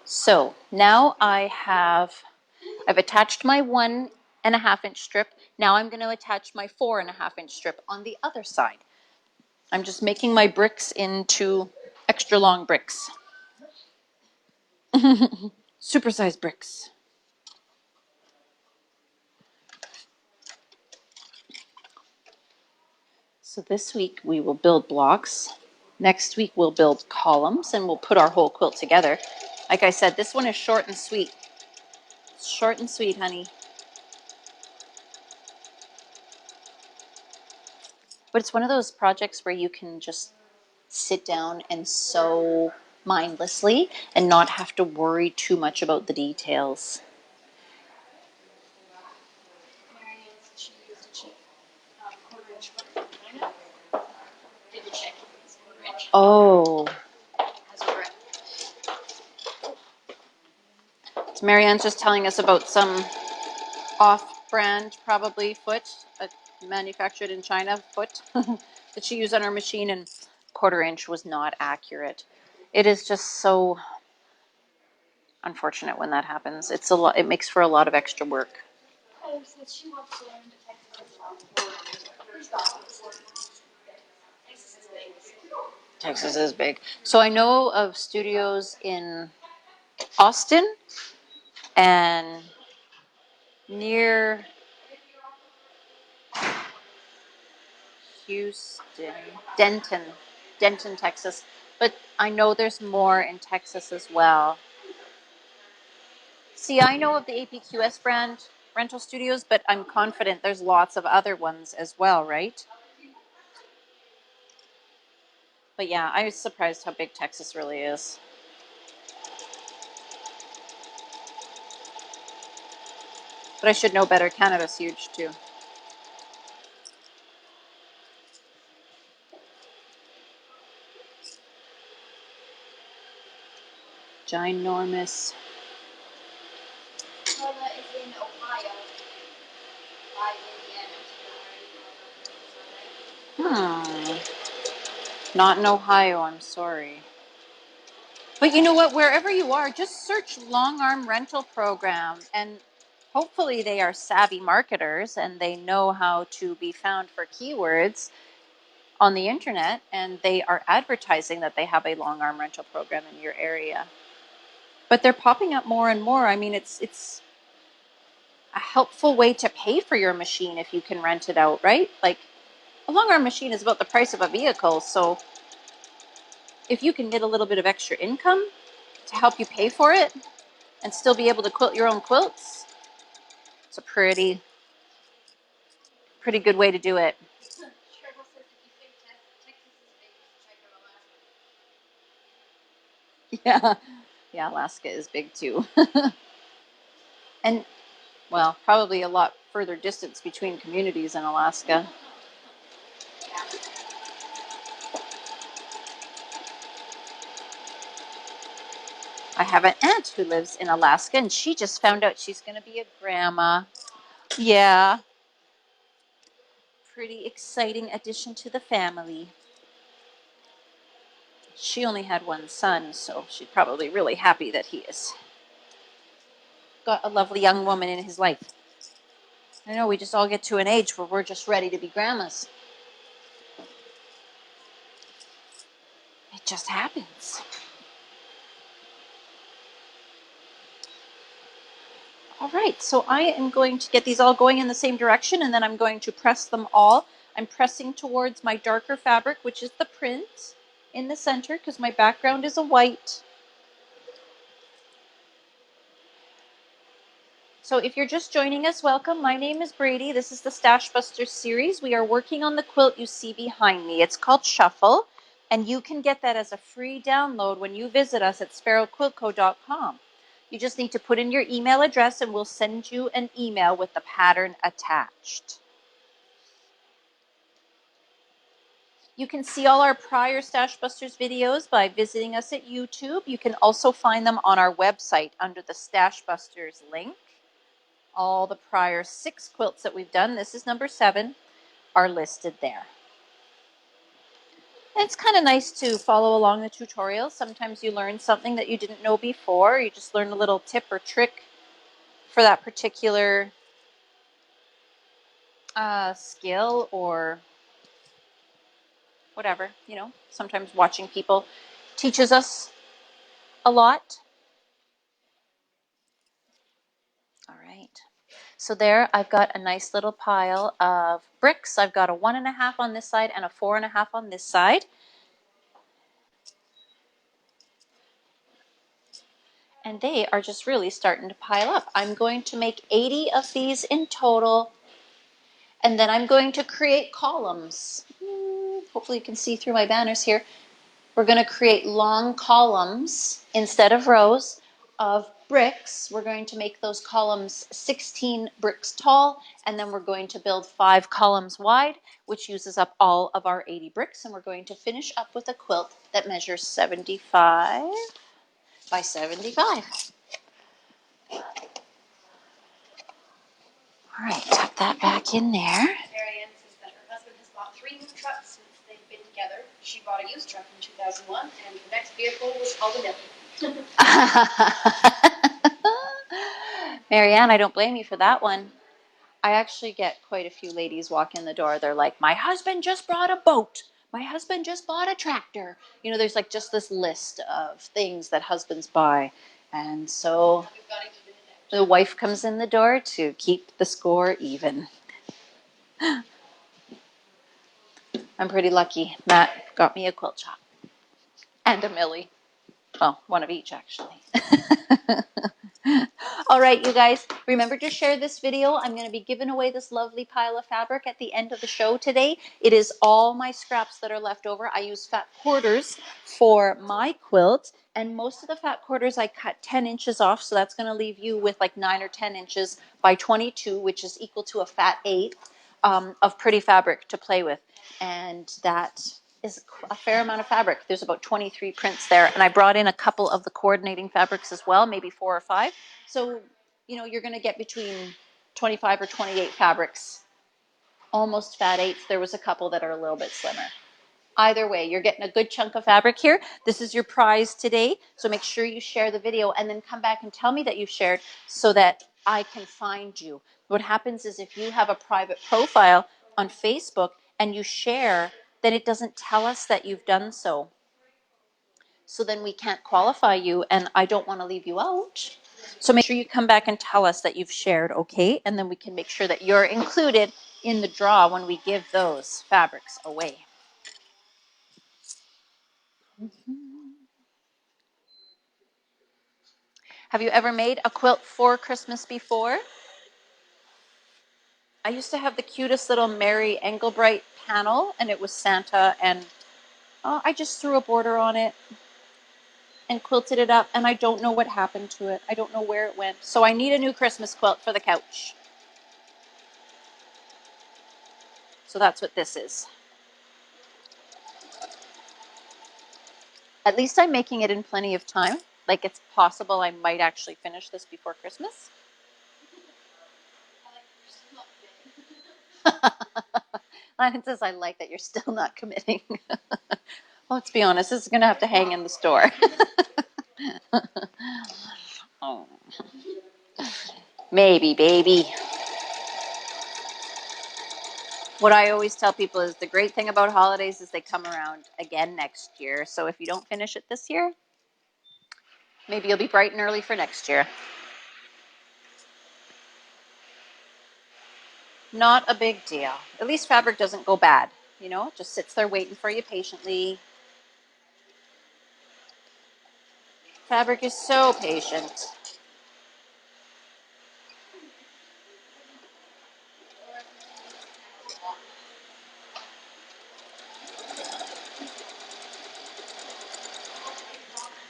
So now I've attached my 1.5-inch strip. Now I'm going to attach my 4.5-inch strip on the other side. I'm just making my bricks into extra long bricks. Supersized bricks. So this week we will build blocks. Next week we'll build columns and we'll put our whole quilt together. Like I said, this one is short and sweet. It's short and sweet, honey. But it's one of those projects where you can just sit down and sew mindlessly and not have to worry too much about the details. Oh. So Marianne's just telling us about some off-brand, probably foot, manufactured in China foot that she used on her machine, and 1/4 inch was not accurate. It is just so unfortunate when that happens. It's a lot. It makes for a lot of extra work. Texas is big. So I know of studios in Austin and near Houston, Denton, Texas. But I know there's more in Texas as well. See, I know of the APQS brand rental studios, but I'm confident there's lots of other ones as well, right? But yeah, I was surprised how big Texas really is. But I should know better. Canada's huge too. Ginormous. Carla is in Ohio. By Indiana. Not in Ohio, I'm sorry. But you know what? Wherever you are, just search long arm rental program, and hopefully they are savvy marketers and they know how to be found for keywords on the internet, and they are advertising that they have a long arm rental program in your area. But they're popping up more and more. I mean, it's a helpful way to pay for your machine if you can rent it out, right? Like a long arm machine is about the price of a vehicle, so if you can get a little bit of extra income to help you pay for it and still be able to quilt your own quilts, it's a pretty good way to do it. Cheryl says if you think Texas is big, check out Alaska. Yeah, Alaska is big too. And, well, probably a lot further distance between communities in Alaska. I have an aunt who lives in Alaska, and she just found out she's going to be a grandma. Yeah, pretty exciting addition to the family. She only had one son, so she's probably really happy that he has got a lovely young woman in his life. I know we just all get to an age where we're just ready to be grandmas. It just happens. All right, so I am going to get these all going in the same direction, and then I'm going to press them all. I'm pressing towards my darker fabric, which is the print in the center, because my background is a white. So if you're just joining us, welcome. My name is Bradie. This is the Stash Busters series. We are working on the quilt you see behind me. It's called Shuffle, and you can get that as a free download when you visit us at sparrowquiltco.com. You just need to put in your email address, and we'll send you an email with the pattern attached. You can see all our prior Stash Busters videos by visiting us at YouTube. You can also find them on our website under the Stash Busters link. All the prior 6 quilts that we've done, this is number 7, are listed there. And it's kind of nice to follow along the tutorials. Sometimes you learn something that you didn't know before. You just learn a little tip or trick for that particular skill or whatever. You know, sometimes watching people teaches us a lot. All right. So there, I've got a nice little pile of bricks. I've got a 1.5 on this side and a 4.5 on this side. And they are just really starting to pile up. I'm going to make 80 of these in total. And then I'm going to create columns. Hopefully you can see through my banners here. We're going to create long columns instead of rows of bricks. We're going to make those columns 16 bricks tall, and then we're going to build 5 columns wide, which uses up all of our 80 bricks, and we're going to finish up with a quilt that measures 75 by 75. All right, tuck that back in there. Marianne says that her husband has bought 3 new trucks since they've been together. She bought a used truck in 2001, and the next vehicle was called a Millie. Marianne, I don't blame you for that one. I actually get quite a few ladies walk in the door. They're like, my husband just bought a boat. My husband just bought a tractor. You know, there's like just this list of things that husbands buy. And so the wife comes in the door to keep the score even. I'm pretty lucky. Matt got me a quilt shop and a Millie. Well, one of each, actually. All right, you guys, remember to share this video. I'm going to be giving away this lovely pile of fabric at the end of the show today. It is all my scraps that are left over. I use fat quarters for my quilt, and most of the fat quarters I cut 10 inches off, so that's going to leave you with like 9 or 10 inches by 22, which is equal to a fat 1/8 of pretty fabric to play with. And that is a fair amount of fabric. There's about 23 prints there, and I brought in a couple of the coordinating fabrics as well, maybe 4 or 5. So, you know, you're going to get between 25 or 28 fabrics, almost fat 8s. There was a couple that are a little bit slimmer. Either way, you're getting a good chunk of fabric here. This is your prize today. So make sure you share the video and then come back and tell me that you shared so that I can find you. What happens is if you have a private profile on Facebook and you share, then it doesn't tell us that you've done so. So then we can't qualify you, and I don't want to leave you out. So make sure you come back and tell us that you've shared, okay? And then we can make sure that you're included in the draw when we give those fabrics away. Have you ever made a quilt for Christmas before? I used to have the cutest little Mary Engelbright panel, and it was Santa, and I just threw a border on it and quilted it up, and I don't know what happened to it. I don't know where it went. So I need a new Christmas quilt for the couch. So that's what this is. At least I'm making it in plenty of time. Like, it's possible I might actually finish this before Christmas. Lennon says, I like that you're still not committing. Well, let's be honest, this is going to have to hang in the store. Oh. Maybe, baby. What I always tell people is the great thing about holidays is they come around again next year. So if you don't finish it this year, maybe you'll be bright and early for next year. Not a big deal. At least fabric doesn't go bad. You know, it just sits there waiting for you patiently. Fabric is so patient.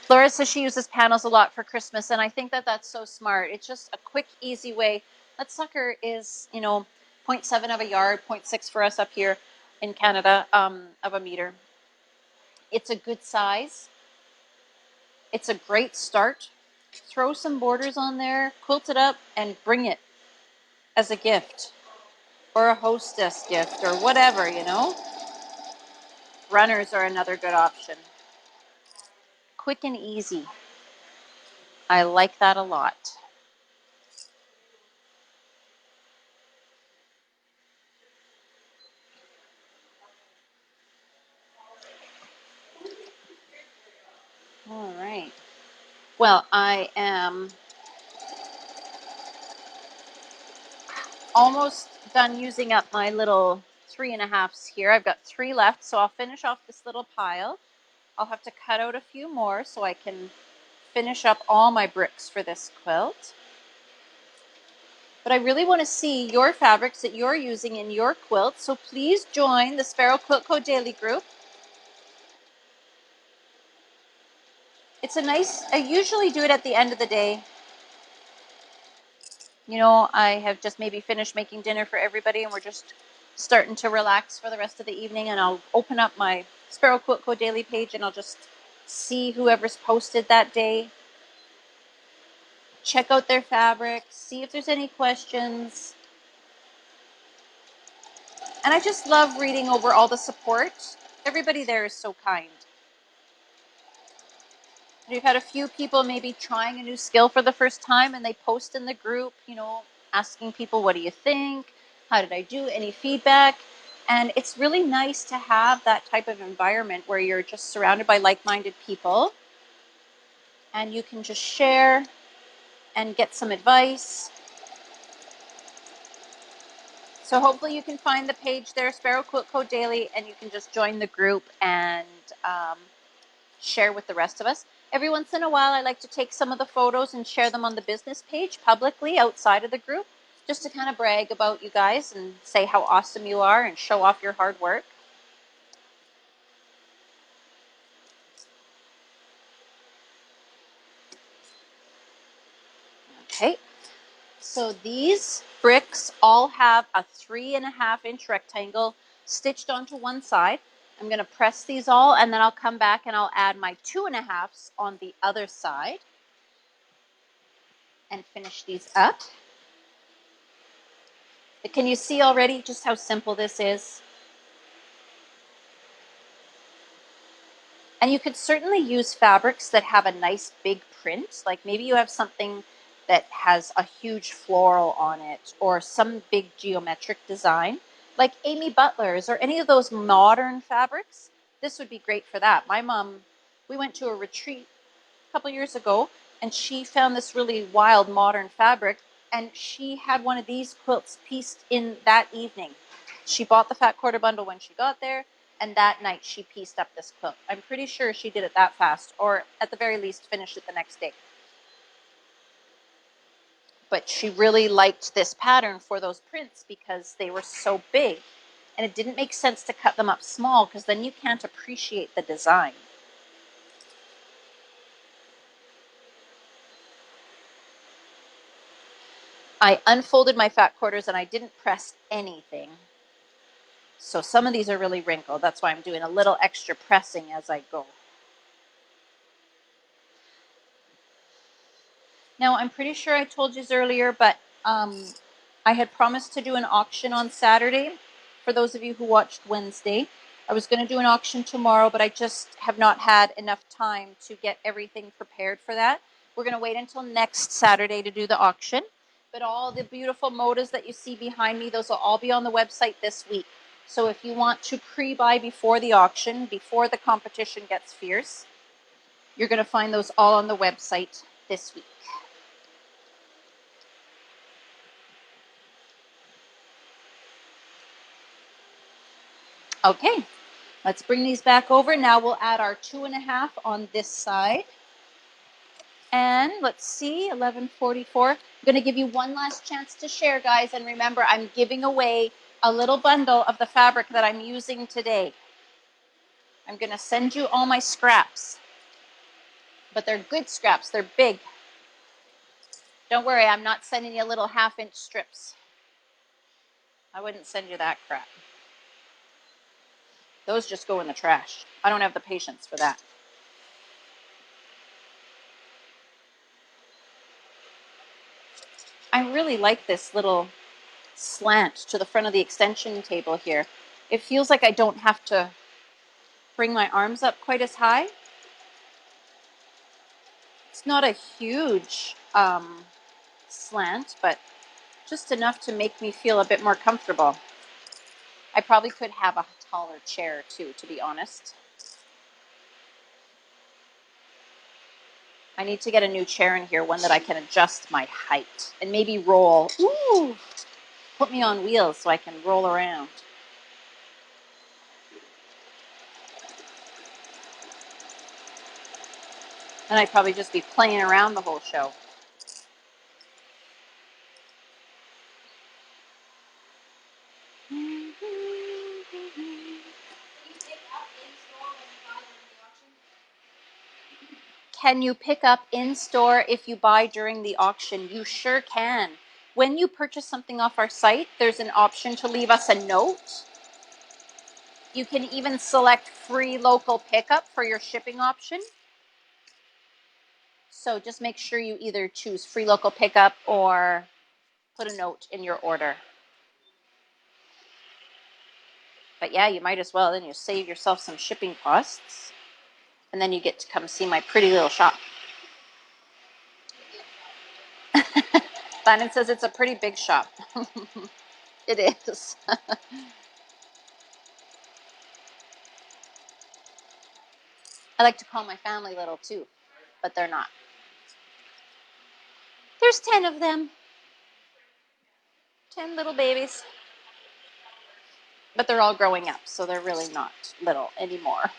Laura says she uses panels a lot for Christmas, and I think that that's so smart. It's just a quick, easy way. That sucker is, 0.7 of a yard, 0.6 for us up here in Canada, of a meter. It's a good size. It's a great start. Throw some borders on there, quilt it up, and bring it as a gift or a hostess gift or whatever, Runners are another good option. Quick and easy. I like that a lot. All right. Well, I am almost done using up my little 3.5s here. I've got 3 left, so I'll finish off this little pile. I'll have to cut out a few more so I can finish up all my bricks for this quilt. But I really want to see your fabrics that you're using in your quilt, so please join the Sparrow Quilt Co. Daily group. It's I usually do it at the end of the day. I have just maybe finished making dinner for everybody and we're just starting to relax for the rest of the evening, and I'll open up my Sparrow Quilt Co. Daily page and I'll just see whoever's posted that day. Check out their fabrics, see if there's any questions. And I just love reading over all the support. Everybody there is so kind. We've had a few people maybe trying a new skill for the first time and they post in the group, asking people, what do you think? How did I do? Any feedback? And it's really nice to have that type of environment where you're just surrounded by like-minded people and you can just share and get some advice. So hopefully you can find the page there, Sparrow Quilt Co. Daily, and you can just join the group and share with the rest of us. Every once in a while, I like to take some of the photos and share them on the business page publicly outside of the group, just to kind of brag about you guys and say how awesome you are and show off your hard work. Okay, so these bricks all have a 3.5-inch rectangle stitched onto one side. I'm going to press these all, and then I'll come back and I'll add my 2.5s on the other side and finish these up. Can you see already just how simple this is? And you could certainly use fabrics that have a nice big print. Like maybe you have something that has a huge floral on it or some big geometric design, like Amy Butler's or any of those modern fabrics. This would be great for that. My mom, we went to a retreat a couple years ago, and she found this really wild modern fabric, and she had one of these quilts pieced in that evening. She bought the fat quarter bundle when she got there, and that night she pieced up this quilt. I'm pretty sure she did it that fast, or at the very least finished it the next day. But she really liked this pattern for those prints because they were so big, and it didn't make sense to cut them up small because then you can't appreciate the design. I unfolded my fat quarters and I didn't press anything. So some of these are really wrinkled. That's why I'm doing a little extra pressing as I go. Now, I'm pretty sure I told you earlier, but I had promised to do an auction on Saturday. For those of you who watched Wednesday, I was going to do an auction tomorrow, but I just have not had enough time to get everything prepared for that. We're going to wait until next Saturday to do the auction. But all the beautiful modas that you see behind me, those will all be on the website this week. So if you want to pre-buy before the auction, before the competition gets fierce, you're going to find those all on the website this week. Okay, let's bring these back over. Now we'll add our 2.5 on this side. And let's see, 11:44. I'm going to give you one last chance to share, guys. And remember, I'm giving away a little bundle of the fabric that I'm using today. I'm going to send you all my scraps. But they're good scraps. They're big. Don't worry, I'm not sending you little 1/2-inch strips. I wouldn't send you that crap. Those just go in the trash. I don't have the patience for that. I really like this little slant to the front of the extension table here. It feels like I don't have to bring my arms up quite as high. It's not a huge slant, but just enough to make me feel a bit more comfortable. I probably could have a taller chair too, to be honest. I need to get a new chair in here, one that I can adjust my height and maybe roll. Ooh, put me on wheels so I can roll around. And I'd probably just be playing around the whole show. Can you pick up in store if you buy during the auction? You sure can. When you purchase something off our site, there's an option to leave us a note. You can even select free local pickup for your shipping option. So just make sure you either choose free local pickup or put a note in your order. But yeah, you might as well. Then you save yourself some shipping costs. And then you get to come see my pretty little shop. Bannon says it's a pretty big shop. It is. I like to call my family little too, but they're not. There's 10 of them. 10 little babies. But they're all growing up, so they're really not little anymore.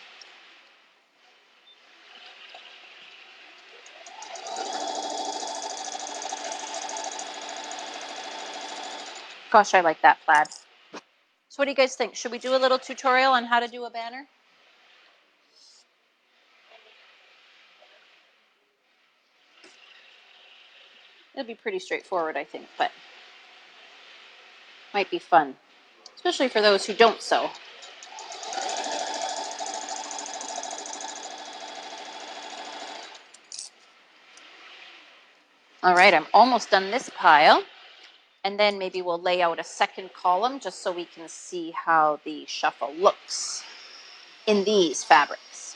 Gosh, I like that plaid. So what do you guys think? Should we do a little tutorial on how to do a banner? It'll be pretty straightforward, I think, but might be fun, especially for those who don't sew. All right, I'm almost done this pile. And then maybe we'll lay out a second column just so we can see how the shuffle looks in these fabrics.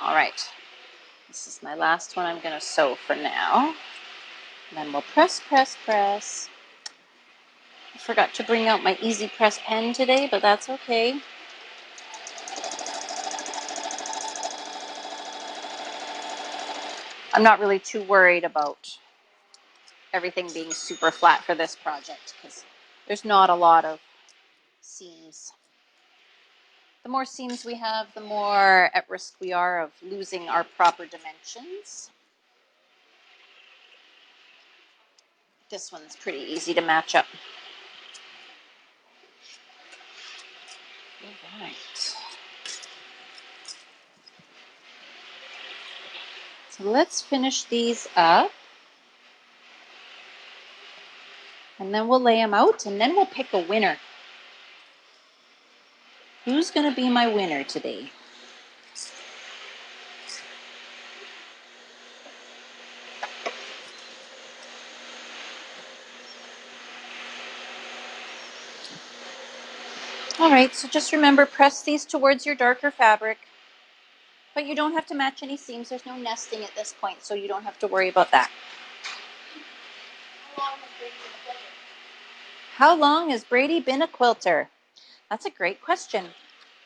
All right, this is my last one I'm going to sew for now. And then we'll press, press, press. I forgot to bring out my Easy Press pen today, but that's okay. I'm not really too worried about everything being super flat for this project because there's not a lot of seams. The more seams we have, the more at risk we are of losing our proper dimensions. This one's pretty easy to match up. All right. So let's finish these up. And then we'll lay them out, and then we'll pick a winner. Who's going to be my winner today? All right, so just remember, press these towards your darker fabric. But you don't have to match any seams. There's no nesting at this point, so you don't have to worry about that. How long has Bradie been a quilter? That's a great question.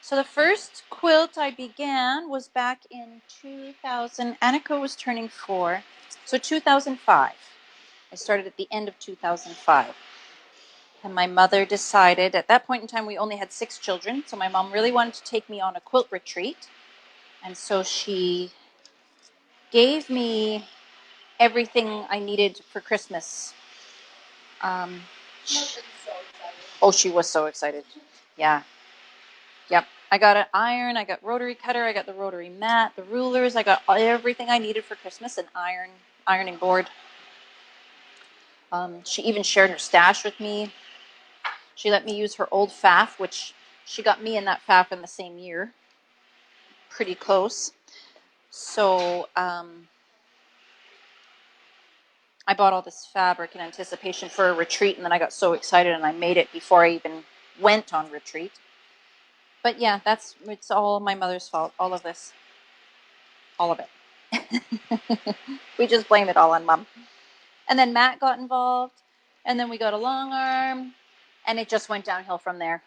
So the first quilt I began was back in 2000. Annika was turning 4, so 2005. I started at the end of 2005. And my mother decided, at that point in time, we only had 6 children, so my mom really wanted to take me on a quilt retreat. And so she gave me everything I needed for Christmas. Oh, she was so excited. Yeah. Yep. I got an iron, I got rotary cutter, I got the rotary mat, the rulers, I got everything I needed for Christmas, an ironing board. She even shared her stash with me. She let me use her old faff, which she got me and that faff in the same year. Pretty close. So I bought all this fabric in anticipation for a retreat, and then I got so excited and I made it before I even went on retreat. But yeah, it's all my mother's fault, all of this. All of it. We just blame it all on Mom. And then Matt got involved, and then we got a long arm, and it just went downhill from there.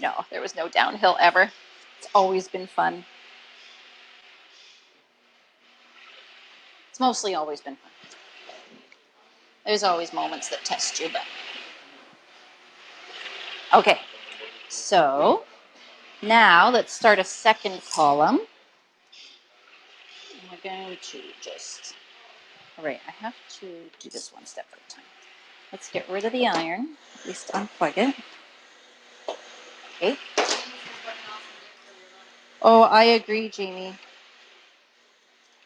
No, there was no downhill ever. It's always been fun. It's mostly always been fun. There's always moments that test you, but... Okay, so now let's start a second column. And we're going to just... All right, I have to do this one step at a time. Let's get rid of the iron, at least unplug it. Okay. Oh, I agree, Jamie.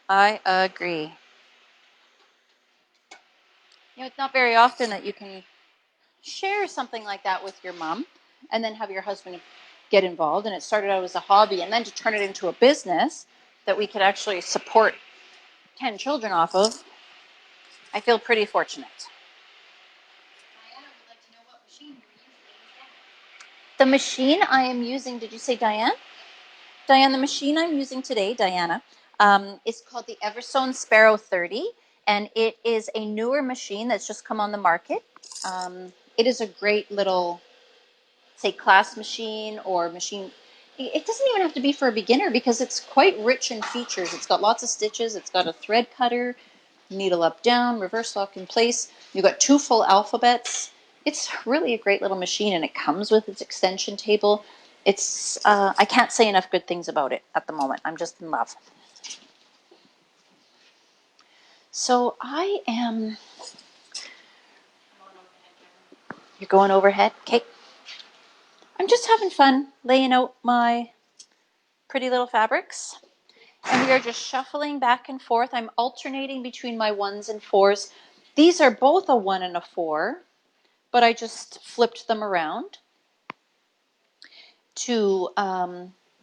I agree. You know, it's not very often that you can share something like that with your mom and then have your husband get involved. And it started out as a hobby, and then to turn it into a business that we could actually support 10 children off of. I feel pretty fortunate. Diana would like to know what machine you were using. The machine I am using, did you say Diane? Diane, the machine I'm using today, Diana, is called the Eversone Sparrow 30, and it is a newer machine that's just come on the market. It is a great little, say, class machine or machine. It doesn't even have to be for a beginner because it's quite rich in features. It's got lots of stitches. It's got a thread cutter, needle up, down, reverse lock in place. You've got 2 full alphabets. It's really a great little machine, and it comes with its extension table. It's I can't say enough good things about it at the moment. I'm just in love. So I am... You're going overhead? Okay. I'm just having fun laying out my pretty little fabrics. And we are just shuffling back and forth. I'm alternating between my 1s and 4s. These are both a 1 and a 4, but I just flipped them around to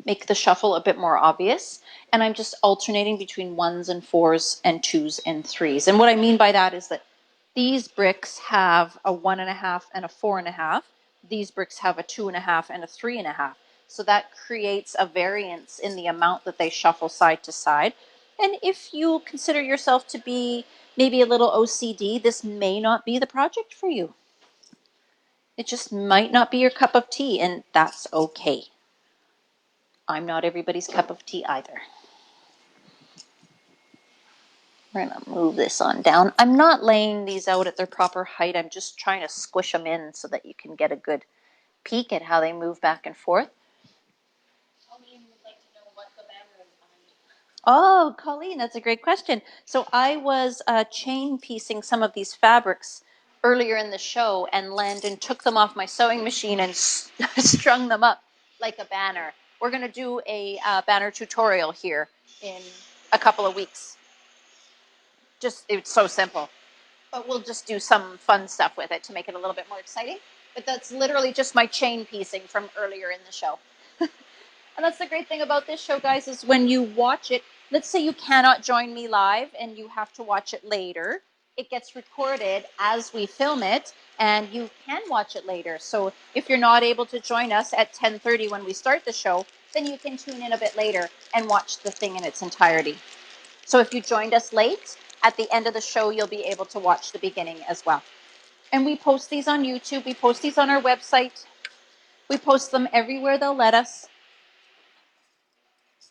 make the shuffle a bit more obvious. And I'm just alternating between 1s and 4s and 2s and 3s. And what I mean by that is that these bricks have a 1.5 and a 4.5. These bricks have a 2.5 and a 3.5. So that creates a variance in the amount that they shuffle side to side. And if you consider yourself to be maybe a little OCD, this may not be the project for you. It just might not be your cup of tea, and that's okay. I'm not everybody's cup of tea either. We're going to move this on down. I'm not laying these out at their proper height. I'm just trying to squish them in so that you can get a good peek at how they move back and forth. Colleen would like to know what the banner is behind. Oh, Colleen, that's a great question. So I was chain piecing some of these fabrics earlier in the show, and Landon took them off my sewing machine and strung them up like a banner. We're going to do a banner tutorial here in a couple of weeks. It's so simple. But we'll just do some fun stuff with it to make it a little bit more exciting. But that's literally just my chain piecing from earlier in the show. And that's the great thing about this show, guys, is when you watch it, let's say you cannot join me live and you have to watch it later, it gets recorded as we film it, and you can watch it later. So if you're not able to join us at 10:30 when we start the show, then you can tune in a bit later and watch the thing in its entirety. So if you joined us late, at the end of the show, you'll be able to watch the beginning as well. And we post these on YouTube. We post these on our website. We post them everywhere they'll let us.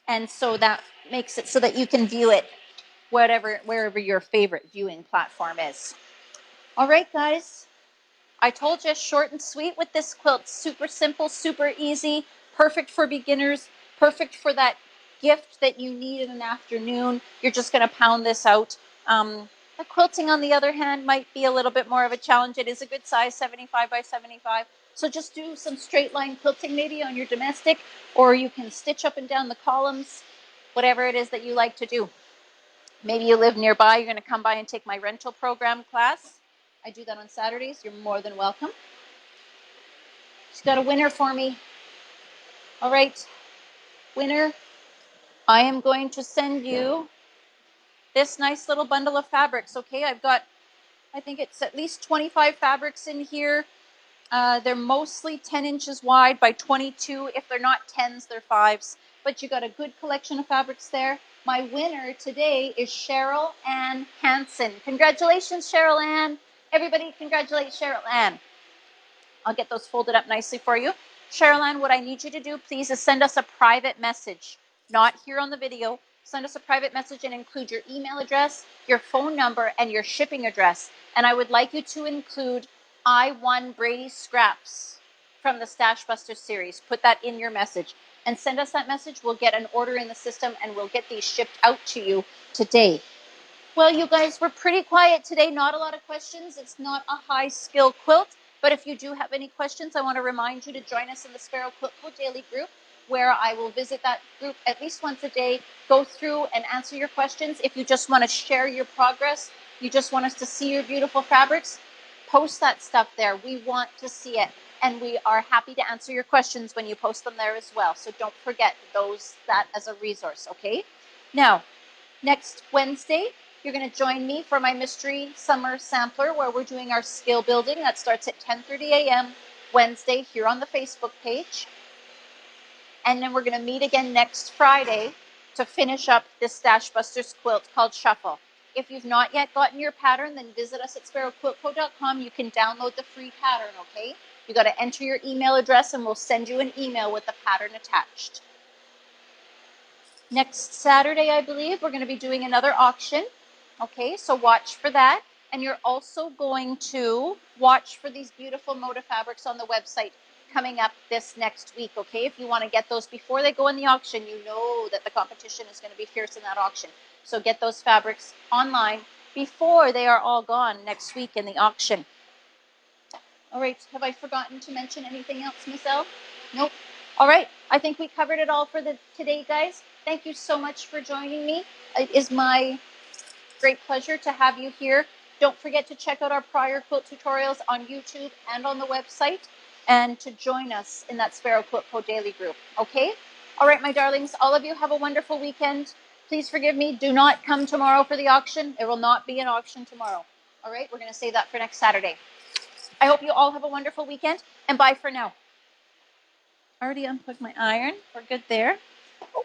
And so that makes it so that you can view it wherever your favorite viewing platform is. All right, guys. I told you, short and sweet with this quilt. Super simple, super easy, perfect for beginners, perfect for that gift that you need in an afternoon. You're just going to pound this out. The quilting, on the other hand, might be a little bit more of a challenge. It is a good size, 75 by 75. So just do some straight line quilting maybe on your domestic, or you can stitch up and down the columns, whatever it is that you like to do. Maybe you live nearby. You're going to come by and take my rental program class. I do that on Saturdays. You're more than welcome. She's got a winner for me. All right, winner. I am going to send you this nice little bundle of fabrics. Okay, I think it's at least 25 fabrics in here. They're mostly 10 inches wide by 22. If they're not 10s, they're 5s. But you got a good collection of fabrics there. My winner today is Cheryl Ann Hansen. Congratulations, Cheryl Ann. Everybody congratulate Cheryl Ann. I'll get those folded up nicely for you. Cheryl Ann, what I need you to do, please, is send us a private message. Not here on the video. Send us a private message and include your email address, your phone number, and your shipping address. And I would like you to include I won Bradie scraps from the Stash Buster series. Put that in your message and send us that message. We'll get an order in the system and we'll get these shipped out to you today. Well, you guys were pretty quiet today. Not a lot of questions. It's not a high skill quilt. But if you do have any questions, I want to remind you to join us in the Sparrow Quilt Co Daily group, where I will visit that group at least once a day, go through and answer your questions. If you just want to share your progress, you just want us to see your beautiful fabrics, post that stuff there. We want to see it. And we are happy to answer your questions when you post them there as well. So don't forget that as a resource, okay? Now, next Wednesday, you're going to join me for my mystery summer sampler, where we're doing our skill building. That starts at 10:30 a.m. Wednesday here on the Facebook page. And then we're going to meet again next Friday to finish up this Stash Busters quilt called Shuffle. If you've not yet gotten your pattern, then visit us at sparrowquiltco.com. You can download the free pattern, okay? You got to enter your email address and we'll send you an email with the pattern attached. Next Saturday, I believe, we're going to be doing another auction. Okay, so watch for that. And you're also going to watch for these beautiful Moda fabrics on the website coming up this next week, okay? If you want to get those before they go in the auction, you know that the competition is going to be fierce in that auction. So get those fabrics online before they are all gone next week in the auction. All right, have I forgotten to mention anything else, Michelle? Nope. All right, I think we covered it all for today, guys. Thank you so much for joining me. It is my great pleasure to have you here. Don't forget to check out our prior quilt tutorials on YouTube and on the website, and to join us in that Sparrow Quilt Co Daily group, okay? All right, my darlings, all of you have a wonderful weekend. Please forgive me. Do not come tomorrow for the auction. There will not be an auction tomorrow. All right, we're going to save that for next Saturday. I hope you all have a wonderful weekend, and bye for now. Already unplugged my iron. We're good there. Oh,